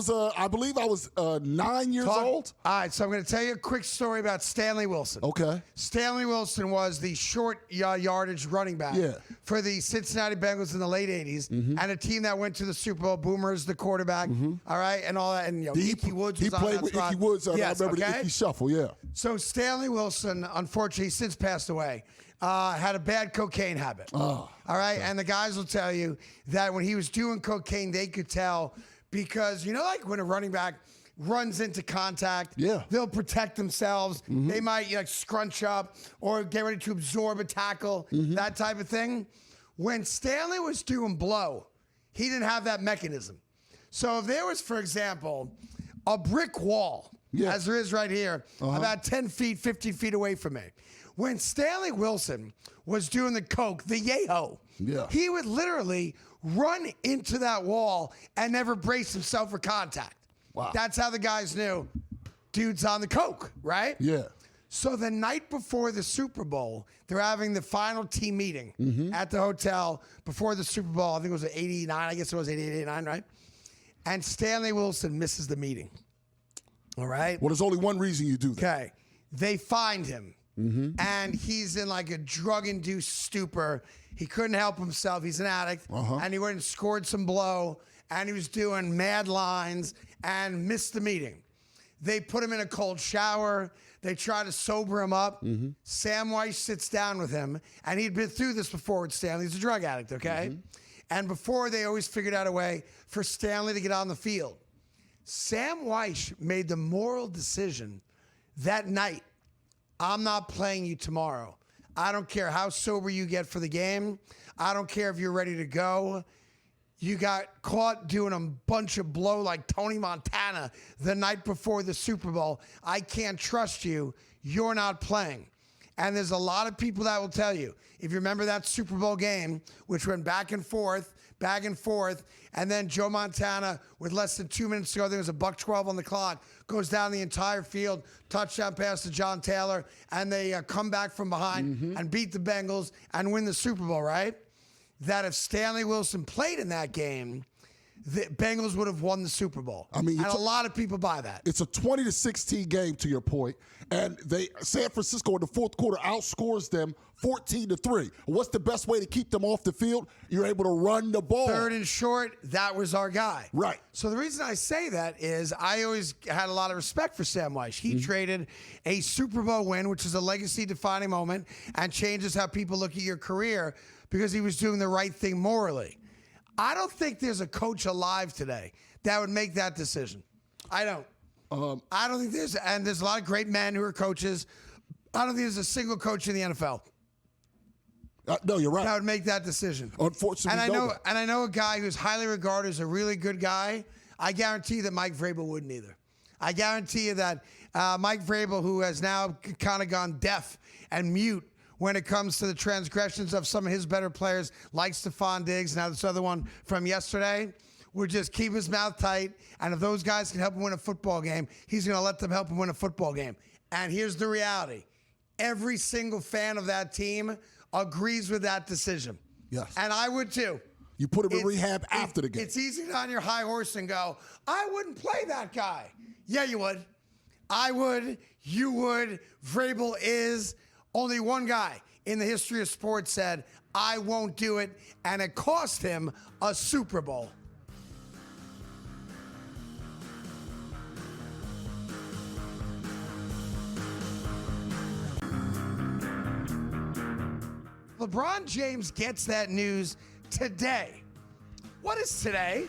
believe I was 9 years old. All right, so I'm going to tell you a quick story about Stanley Wilson. Okay. Stanley Wilson was the short yardage running back for the Cincinnati Bengals in the late 80s and a team that went to the Super Bowl. Boomer's the quarterback, all right, and all that. And Icky Woods was he on played that with spot. Icky Woods. I remember the Icky Shuffle, yeah. So Stanley Wilson, unfortunately, since passed away, had a bad cocaine habit. All right, and the guys will tell you that when he was doing cocaine, they could tell because, like when a running back runs into contact, they'll protect themselves. They might scrunch up or get ready to absorb a tackle, that type of thing. When Stanley was doing blow, he didn't have that mechanism. So if there was, for example, a brick wall, as there is right here, about 10 feet, 15 feet away from me, when Stanley Wilson was doing the coke, the yaho, he would literally run into that wall and never brace himself for contact. Wow. That's how the guys knew dude's on the coke, right? Yeah. So the night before the Super Bowl, they're having the final team meeting at the hotel before the Super Bowl. I think it was 89. I guess it was 88, 89, right? And Stanley Wilson misses the meeting. All right? Well, there's only one reason you do that. Okay. They find him. And he's in like a drug-induced stupor. He couldn't help himself. He's an addict. And he went and scored some blow. And he was doing mad lines and missed the meeting. They put him in a cold shower. They try to sober him up. Sam Weiss sits down with him. And he'd been through this before with Stanley. He's a drug addict, okay? And before, they always figured out a way for Stanley to get on the field. Sam Weiss made the moral decision that night, I'm not playing you tomorrow. I don't care how sober you get for the game. I don't care if you're ready to go. You got caught doing a bunch of blow like Tony Montana the night before the Super Bowl. I can't trust you. You're not playing. And there's a lot of people that will tell you, if you remember that Super Bowl game, which went back and forth, and then Joe Montana, with less than 2 minutes to go, there was a $1:12 on the clock, goes down the entire field, touchdown pass to John Taylor, and they come back from behind and beat the Bengals and win the Super Bowl, right? That if Stanley Wilson played in that game, the Bengals would have won the Super Bowl. I mean, and a lot of people buy that. It's a 20-16 game, to your point, and San Francisco in the fourth quarter outscores them 14-3. What's the best way to keep them off the field? You're able to run the ball. Third and short, that was our guy. Right. So the reason I say that is I always had a lot of respect for Sam Weiss. He traded a Super Bowl win, which is a legacy-defining moment, and changes how people look at your career because he was doing the right thing morally. I don't think there's a coach alive today that would make that decision. I don't. I don't think and there's a lot of great men who are coaches. I don't think there's a single coach in the NFL. No, you're right. That would make that decision. Unfortunately, and I know a guy who's highly regarded as a really good guy. I guarantee you that Mike Vrabel wouldn't either. I guarantee you that Mike Vrabel, who has now kind of gone deaf and mute when it comes to the transgressions of some of his better players, like Stephon Diggs, now this other one from yesterday, would just keep his mouth tight. And if those guys can help him win a football game, he's going to let them help him win a football game. And here's the reality. Every single fan of that team agrees with that decision. Yes. And I would too. You put him in rehab after the game. It's easy to get on your high horse and go, I wouldn't play that guy. Yeah, you would. I would. You would. Vrabel is. Only one guy in the history of sports said, I won't do it, and it cost him a Super Bowl. LeBron James gets that news today. What is today?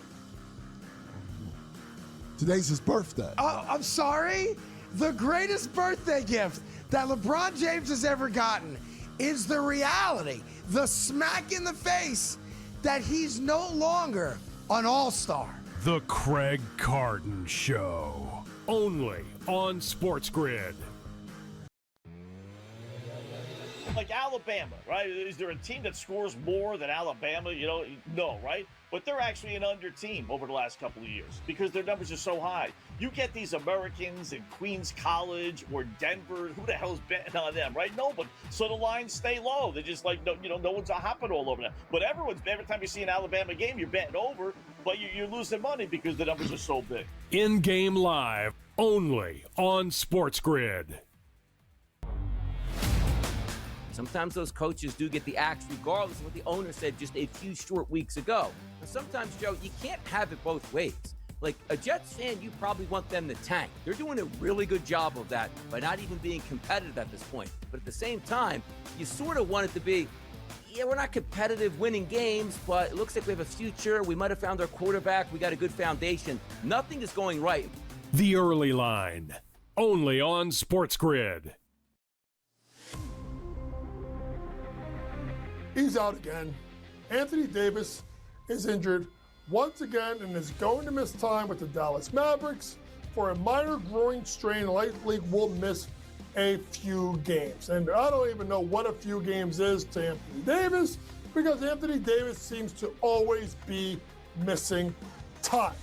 Today's his birthday. Oh, I'm sorry? The greatest birthday gift that LeBron James has ever gotten is the reality, the smack in the face that he's no longer an all-star. The Craig Carton Show. Only on SportsGrid. Like Alabama, right? Is there a team that scores more than Alabama? No, right? But they're actually an under team over the last couple of years because their numbers are so high. You get these Americans in Queens College or Denver. Who the hell's betting on them, right? Nobody. So the lines stay low. They're just like, no one's hopping all over them. But every time you see an Alabama game, you're betting over, but you're losing money because the numbers are so big. In-game live, only on SportsGrid. Sometimes those coaches do get the axe regardless of what the owner said just a few short weeks ago. And sometimes, Joe, you can't have it both ways. Like a Jets fan, you probably want them to tank. They're doing a really good job of that by not even being competitive at this point. But at the same time, you sort of want it to be, yeah, we're not competitive winning games, but it looks like we have a future. We might have found our quarterback. We got a good foundation. Nothing is going right. The Early Line, only on SportsGrid. He's out again. Anthony Davis is injured once again and is going to miss time with the Dallas Mavericks for a minor groin strain. Likely will miss a few games. And I don't even know what a few games is to Anthony Davis because Anthony Davis seems to always be missing time.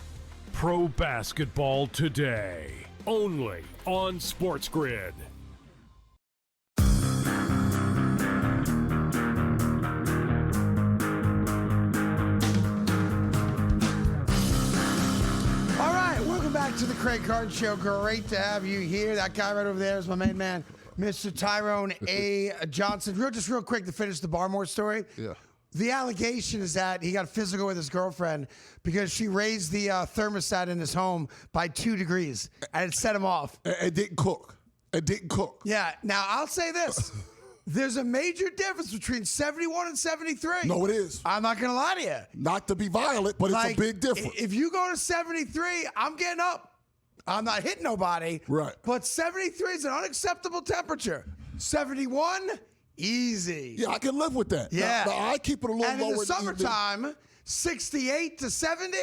Pro basketball today, only on SportsGrid. To the Craig Carton Show. Great to have you here. That guy right over there is my main man, Mr. Tyrone A. Johnson. Real quick to finish the Barmore story. Yeah. The allegation is that he got physical with his girlfriend because she raised the thermostat in his home by 2 degrees and it set him off. It didn't cook. Yeah. Now, I'll say this. There's a major difference between 71 and 73. No, it is. I'm not going to lie to you. Not to be violent, but it's a big difference. If you go to 73, I'm getting up. I'm not hitting nobody. Right. But 73 is an unacceptable temperature. 71, Easy. Yeah, I can live with that. Yeah. Now, I keep it a little And lower. in the evening. summertime, 68 to 70,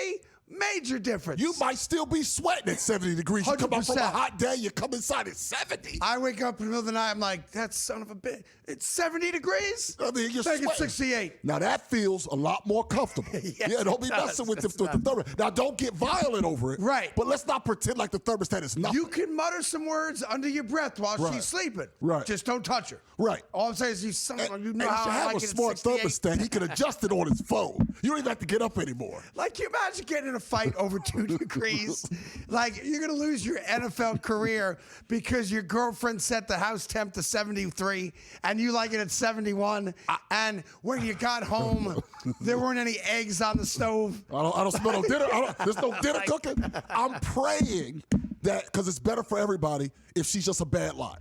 major difference. You might still be sweating at 70 degrees. You come out from a 100%. hot day, you come inside at 70. I wake up in the middle of the night, I'm like, that son of a bitch. It's 70 degrees? I mean, you're Make it sweating. 68. Now that feels a lot more comfortable. Yes, Don't be it does. messing with the It does. thermostat. Now don't get violent over it. Right. But let's not pretend like the thermostat is nothing. You can mutter some words under your breath while Right. she's sleeping. Right. Just don't touch her. Right. All I'm saying is you and know you how should I have like a it at smart 68. thermostat. He can adjust it on his phone. You don't even have to get up anymore. Like, you imagine getting in a fight over 2 degrees? Like, you're going to lose your NFL career because your girlfriend set the house temp to 73 and you like it at 71. And when you got home, there weren't any eggs on the stove. I don't smell no dinner. There's no dinner cooking. I'm praying that, because it's better for everybody if she's just a bad liar.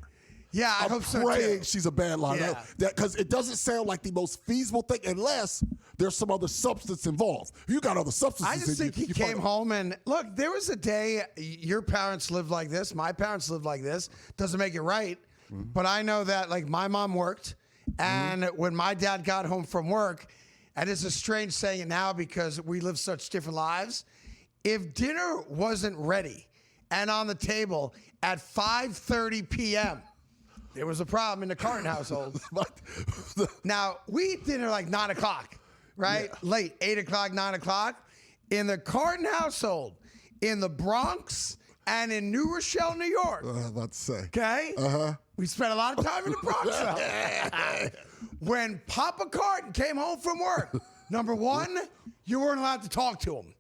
Yeah, I I'm hope so, praying too. she's a bad liar. Yeah. Because it doesn't sound like the most feasible thing unless there's some other substance involved. You got other substances. I just think he came home and, look, there was a day your parents lived like this. My parents lived like this. Doesn't make it right. But I know that, like, my mom worked. And when my dad got home from work, and it's a strange saying it now because we live such different lives, if dinner wasn't ready and on the table at 5:30 p.m., there was a problem in the Carton household. Now, we eat dinner like 9 o'clock, right? Yeah. Late, 8 o'clock, 9 o'clock. In the Carton household, in the Bronx and in New Rochelle, New York, I was about to say. okay? We spent a lot of time in the Bronx. When Papa Carton came home from work, number one, you weren't allowed to talk to him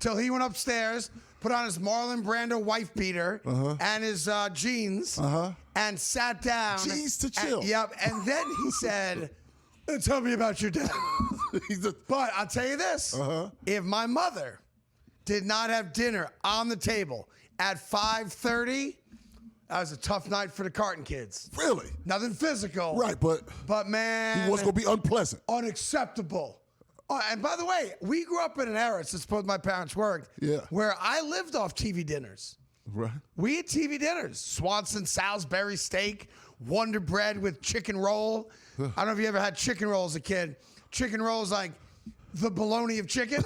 till he went upstairs, put on his Marlon Brando wife beater and his jeans and sat down. Jeans to chill. And then he said, tell me about your dad. But I'll tell you this. If my mother did not have dinner on the table at 5:30, that was a tough night for the Carton kids. Really? Nothing physical. Right, But man, he was going to be unpleasant. unacceptable. Oh, and by the way, we grew up in an era, since both my parents worked, where I lived off TV dinners. Right. We had TV dinners. Swanson Salisbury steak, Wonder Bread with chicken roll. I don't know if you ever had chicken roll as a kid. Chicken roll is like the bologna of chicken.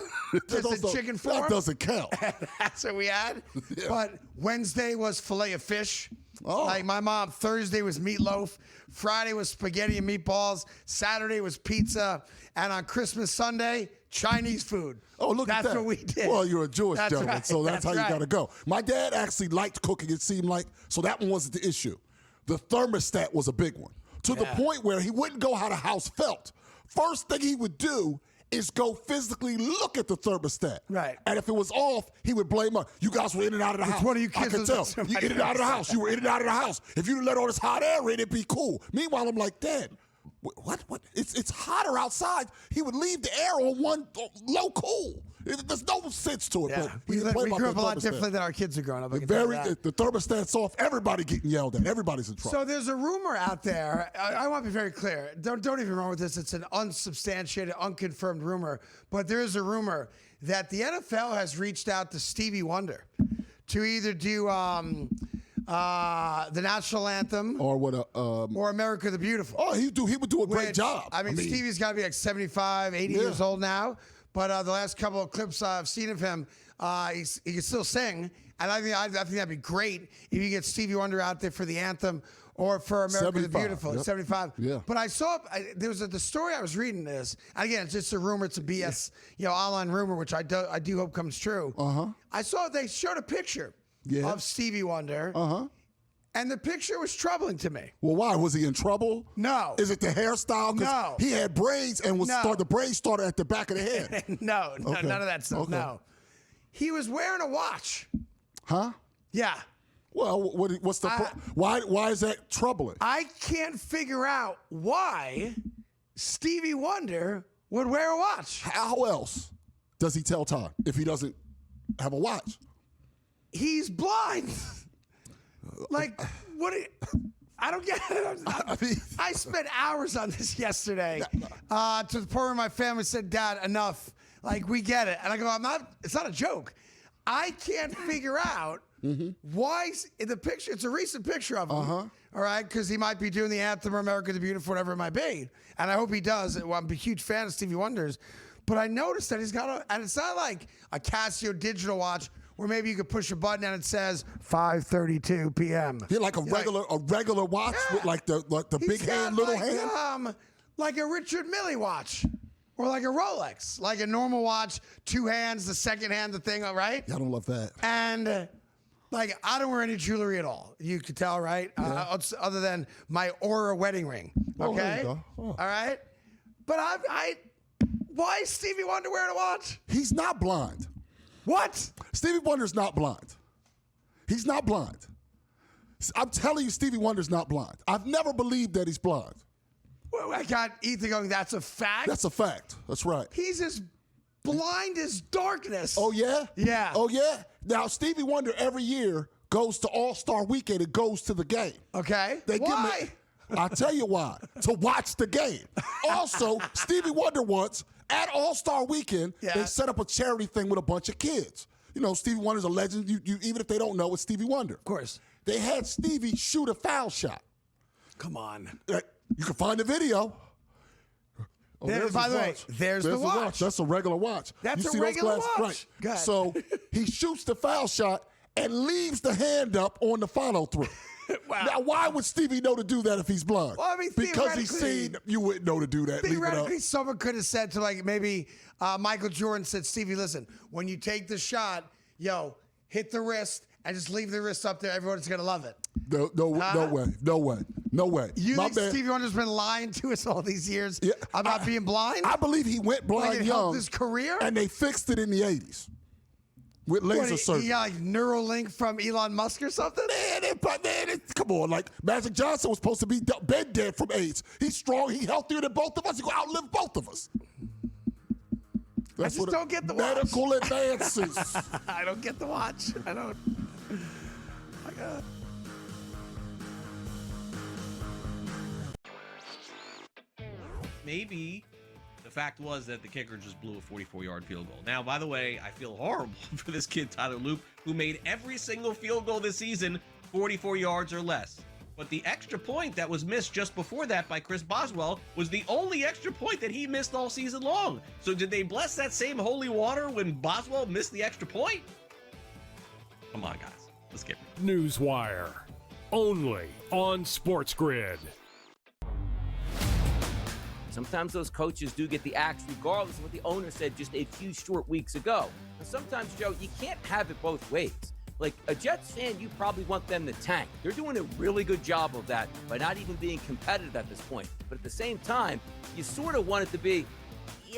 Just in chicken form. That doesn't count. That's what we had. Yeah. But Wednesday was filet of fish. Oh. Like my mom, Thursday was meatloaf. Friday was spaghetti and meatballs. Saturday was pizza. And on Christmas Sunday, Chinese food. Oh, look at that. That's what we did. Well, you're a Jewish That's gentleman, right. so that's how you right. got to go. My dad actually liked cooking, it seemed like, so that one wasn't the issue. The thermostat was a big one, to the point where he wouldn't go how the house felt. First thing he would do is go physically look at the thermostat. Right. And if it was off, he would blame us. You guys were in and out of the house. one of you I kids could was tell. somebody You in and out of the house. You were in and out of the house. If you let all this hot air in, it'd be cool. Meanwhile, I'm like, Dad, what? It's hotter outside. He would leave the air on one low cool. There's no sense to it. Yeah. But We didn't play grew about up the a lot thermostat. differently than our kids are growing up. I can tell you that. The thermostat's off. Everybody getting yelled at. Everybody's in trouble. So there's a rumor out there. I want to be very clear. Don't even run with this. It's an unsubstantiated, unconfirmed rumor. But there is a rumor that the NFL has reached out to Stevie Wonder to either do the national anthem or what? or America the Beautiful. Oh, he would do a great Which, job. I mean, Stevie's got to be like 75, 80 years old now. But the last couple of clips I've seen of him, he can still sing. And I think that'd be great if you get Stevie Wonder out there for the anthem or for America the Beautiful. Yep. 75. Yeah. But I saw there was the story I was reading this. And again, it's just a rumor. It's a BS, online rumor, which I do hope comes true. I saw they showed a picture of Stevie Wonder. And the picture was troubling to me. Well, why? Was he in trouble? No. Is it the hairstyle? 'Cause No. he had braids and the braids started at the back of the head. No, Okay. none of that stuff. Okay. No. He was wearing a watch. Huh? Yeah. Well, what's the why is that troubling? I can't figure out why Stevie Wonder would wear a watch. How else does he tell time if he doesn't have a watch? He's blind. Like, what? I don't get it. I spent hours on this yesterday to the point where my family said, Dad, enough. Like, we get it. And I go, it's not a joke. I can't figure out why in the picture, it's a recent picture of him. All all right, because he might be doing the anthem or America the Beautiful, whatever it might be. And I hope he does. Well, I'm a huge fan of Stevie Wonder's. But I noticed that he's got and it's not like a Casio digital watch where maybe you could push a button and it says 5:32 p.m. Yeah, like a regular watch with like the big hand, little hand. Like a Richard Mille watch. Or like a Rolex. Like a normal watch, 2 hands, the second hand, the thing, right? Yeah, I don't love that. And like, I don't wear any jewelry at all. You could tell, right? Yeah. Other than my Aura wedding ring. Okay? Oh, all right? But why is Stevie Wonder wearing a watch? He's not blind. What? Stevie Wonder's not blind. He's not blind. I'm telling you, Stevie Wonder's not blind. I've never believed that he's blind. Well, I got Ethan going, that's a fact? That's a fact. That's right. He's as blind as darkness. Oh, yeah? Yeah. Oh, yeah? Now, Stevie Wonder every year goes to All-Star Weekend and goes to the game. Okay. Why? I'll tell you why. To watch the game. Also, Stevie Wonder once, at All-Star Weekend, they set up a charity thing with a bunch of kids. You know, Stevie Wonder's a legend. You even if they don't know, it's Stevie Wonder. Of course. They had Stevie shoot a foul shot. Come on. You can find the video. Oh, by the way, there's the watch. That's a regular watch. That's you a see regular those watch. Right. So he shoots the foul shot and leaves the hand up on the follow-through. Wow. Now, why would Stevie know to do that if he's blind? Well, I mean, because he's seen you wouldn't know to do that. Theoretically, someone could have said to, like, maybe Michael Jordan said, Stevie, listen, when you take the shot, hit the wrist and just leave the wrist up there. Everyone's going to love it. No way. You think Stevie Wonder's been lying to us all these years about being blind? I believe he went blind like it young. Helped his career? And they fixed it in the 80s. With laser surgery. He got like Neuralink from Elon Musk or something? Man, come on. Like, Magic Johnson was supposed to be dead from AIDS. He's strong. He's healthier than both of us. He's going to outlive both of us. I just don't get the watch. Medical advances. I don't get the watch. I don't. Maybe the fact was that the kicker just blew a 44-yard field goal. Now, by the way, I feel horrible for this kid, Tyler Loop, who made every single field goal this season 44 yards or less. But the extra point that was missed just before that by Chris Boswell was the only extra point that he missed all season long. So did they bless that same holy water when Boswell missed the extra point? Come on, guys. Let's get it. Newswire. Only on SportsGrid. Sometimes those coaches do get the axe regardless of what the owner said just a few short weeks ago. And sometimes, Joe, you can't have it both ways. Like a Jets fan, you probably want them to tank. They're doing a really good job of that by not even being competitive at this point. But at the same time, you sort of want it to be,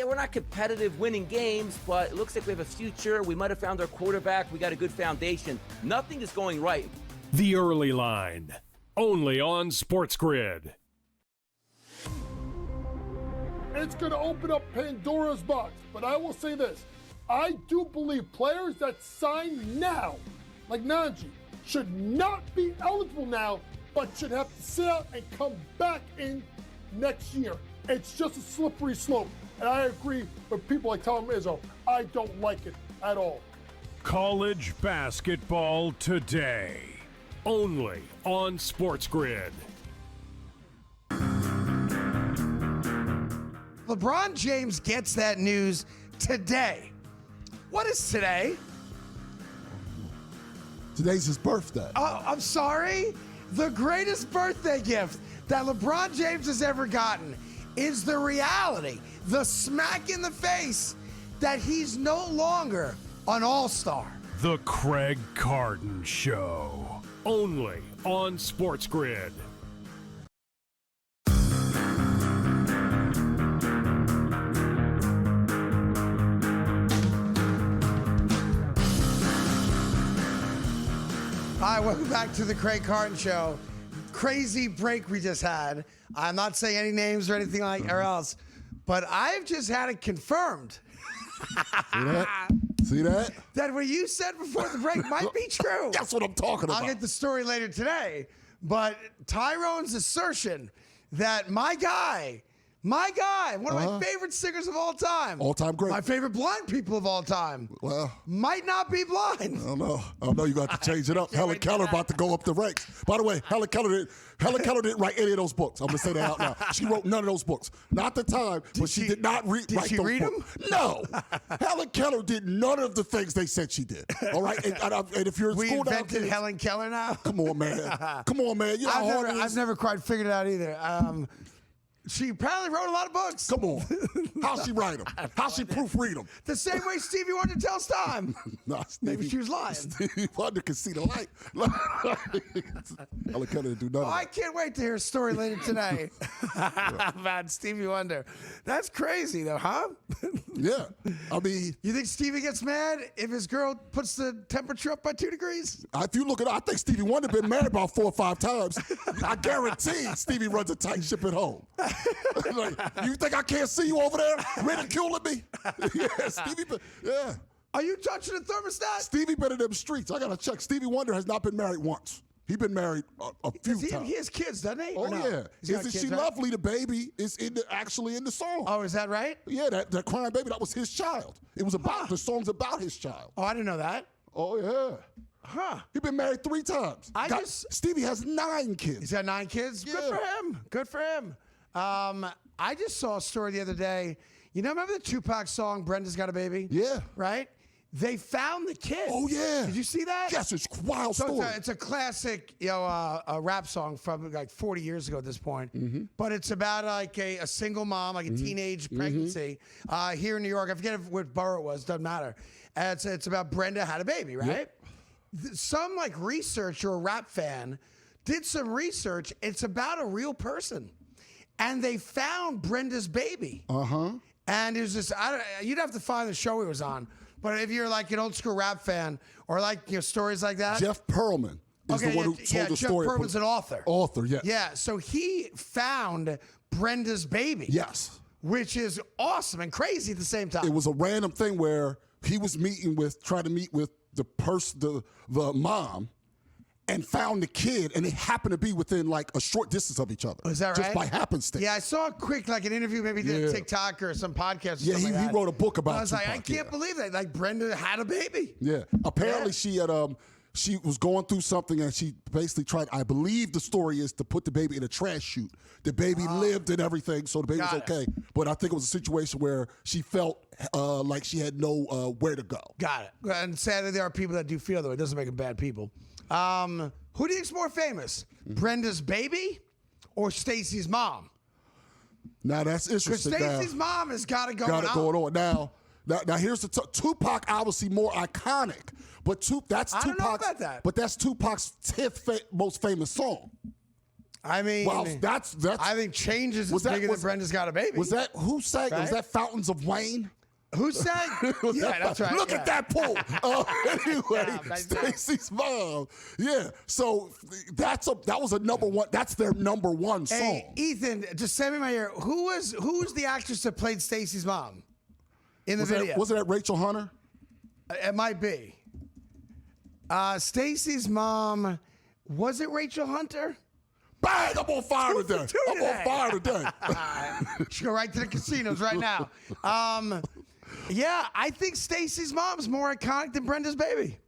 we're not competitive winning games, but it looks like we have a future. We might have found our quarterback. We got a good foundation. Nothing is going right. The Early Line. Only on SportsGrid. It's going to open up Pandora's box. But I will say this. I do believe players that sign now, like Najee, should not be eligible now, but should have to sit out and come back in next year. It's just a slippery slope. And I agree with people like Tom Izzo. I don't like it at all. College basketball today. Only on SportsGrid. LeBron James gets that news today. What is today? Today's his birthday. Oh, I'm sorry? The greatest birthday gift that LeBron James has ever gotten is the reality, the smack in the face that he's no longer an all-star. The Craig Carton Show. Only on SportsGrid. Hi, welcome back to the Craig Carton Show. Crazy break we just had. I'm not saying any names or anything like or else, but I've just had it confirmed. See that? That what you said before the break might be true. That's what I'm talking about. I'll get the story later today. But Tyrone's assertion that my guy, My guy, one of my favorite singers of all time. All-time great. My favorite blind people of all time. Well, might not be blind. I don't know. You got to change it up. Helen Keller about to go up the ranks. By the way, Helen Keller didn't write any of those books. I'm going to say that out now. She wrote none of those books. Not at the time, but she did not write those books. Did she read them? No. Helen Keller did none of the things they said she did. All right? And if you're in school now, invented Helen Keller now? Come on, man. Come on, man. You know how hard it is? I've never quite figured it out either. She apparently wrote a lot of books. Come on. How'd she write them? How'd she proofread them? The same way Stevie Wonder tells time. Nah, Maybe she was lying. Stevie Wonder can see the light. Helen Keller didn't do nothing. I can't wait to hear a story later today about Stevie Wonder. That's crazy, though, huh? Yeah. I mean, you think Stevie gets mad if his girl puts the temperature up by 2 degrees? If you look at it, I think Stevie Wonder been married about 4 or 5 times. I guarantee Stevie runs a tight ship at home. Like, you think I can't see you over there ridiculing me? Yeah, Stevie. Yeah. Are you touching the thermostat? Stevie been in them streets. I gotta check. Stevie Wonder has not been married once. He's been married a few times. He has kids, doesn't he? Oh, no? yeah. Isn't She right? Lovely, the baby, is actually in the song. Oh, is that right? Yeah, that crying baby, that was his child. It was about, the song's about his child. Oh, I didn't know that. Oh, yeah. Huh. He's been married 3 times. Stevie has 9 kids. He's got 9 kids? Yeah. Good for him. Good for him. I just saw a story the other day. You know, remember the Tupac song, Brenda's Got a Baby? Yeah. Right? They found the kid. Oh, yeah. Did you see that? Yes, it's a wild story. It's a classic, a rap song from like 40 years ago at this point. Mm-hmm. But it's about like a single mom, like a teenage pregnancy here in New York. I forget what borough it was. Doesn't matter. And it's about Brenda had a baby, right? Yep. Some like researcher or rap fan did some research. It's about a real person. And they found Brenda's baby. Uh-huh. And it was just, you'd have to find the show he was on. But if you're like an old school rap fan or like stories like that. Jeff Pearlman is the one who told the story. Jeff Pearlman's an author. Author, yeah. Yeah, so he found Brenda's baby. Yes. Which is awesome and crazy at the same time. It was a random thing where he was trying to meet with the mom, and found the kid, and they happened to be within like a short distance of each other. Is that right? Just by happenstance. Yeah, I saw a quick an interview, maybe did a TikTok or some podcast. Or something like he wrote a book about. I was Tupac, like, I can't believe that. Like Brenda had a baby. Yeah. Apparently, she had she was going through something, and she basically tried. I believe the story is to put the baby in a trash chute. The baby lived and everything, so the baby was okay. But I think it was a situation where she felt like she had no where to go. Got it. And sadly, there are people that do feel that way. It doesn't make them bad people. Who do you think's more famous? Brenda's baby or Stacey's mom? Now that's interesting. Because Stacey's mom has got it going on. Now here's the Tupac, obviously more iconic, but that's I Tupac's. don't know about that. But that's Tupac's 10th most famous song. I mean, that's. I think Changes is bigger than Brenda's Got a Baby. Was that who sang? Right? Was that Fountains of Wayne? Who sang? Yeah, that's right. Look at that pool. Anyway, Stacey's mom. Yeah. So that was a number one. That's their number one song. Hey, Ethan, just send me my ear. Who was the actress that played Stacey's mom in the video? Wasn't that Rachel Hunter? It might be. Stacey's mom. Was it Rachel Hunter? Bang! I'm on fire today. I'm on fire today. Should go right to the casinos right now. Yeah, I think Stacey's mom's more iconic than Brenda's baby.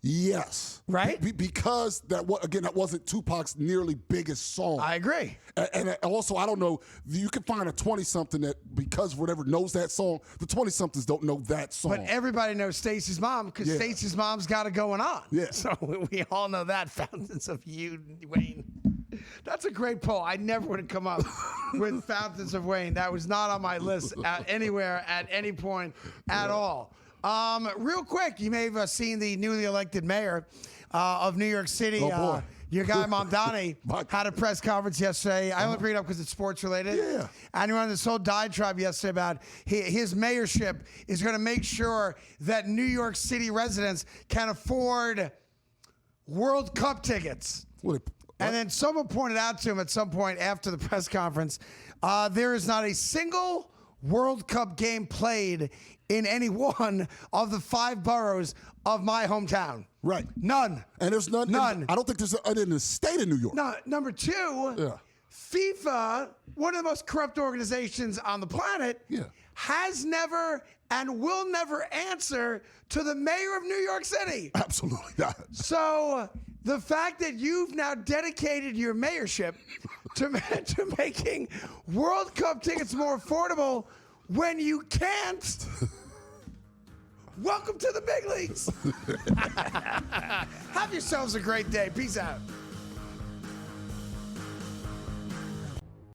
Yes. Right? Because that wasn't Tupac's nearly biggest song. I agree. And also, I don't know, you can find a 20-something that, because whatever knows that song, the 20-somethings don't know that song. But everybody knows Stacey's mom because Stacey's mom's got it going on. Yeah. So we all know that. Fountains of Wayne. That's a great poll. I never would have come up with Fountains of Wayne. That was not on my list anywhere at any point at all. Real quick, you may have seen the newly elected mayor of New York City. Oh, boy. Your guy, Mamdani, had a press conference yesterday. I only bring it up because it's sports related. Yeah. And he went on this whole diatribe yesterday about his mayorship is going to make sure that New York City residents can afford World Cup tickets. And then someone pointed out to him at some point after the press conference, there is not a single World Cup game played in any one of the 5 boroughs of my hometown. Right. None. And there's none. None. I don't think there's in the state of New York. No, number 2, FIFA one of the most corrupt organizations on the planet, has never and will never answer to the mayor of New York City. Absolutely not. So the fact that you've now dedicated your mayorship to making World Cup tickets more affordable when you can't, welcome to the big leagues. Have yourselves a great day. Peace out.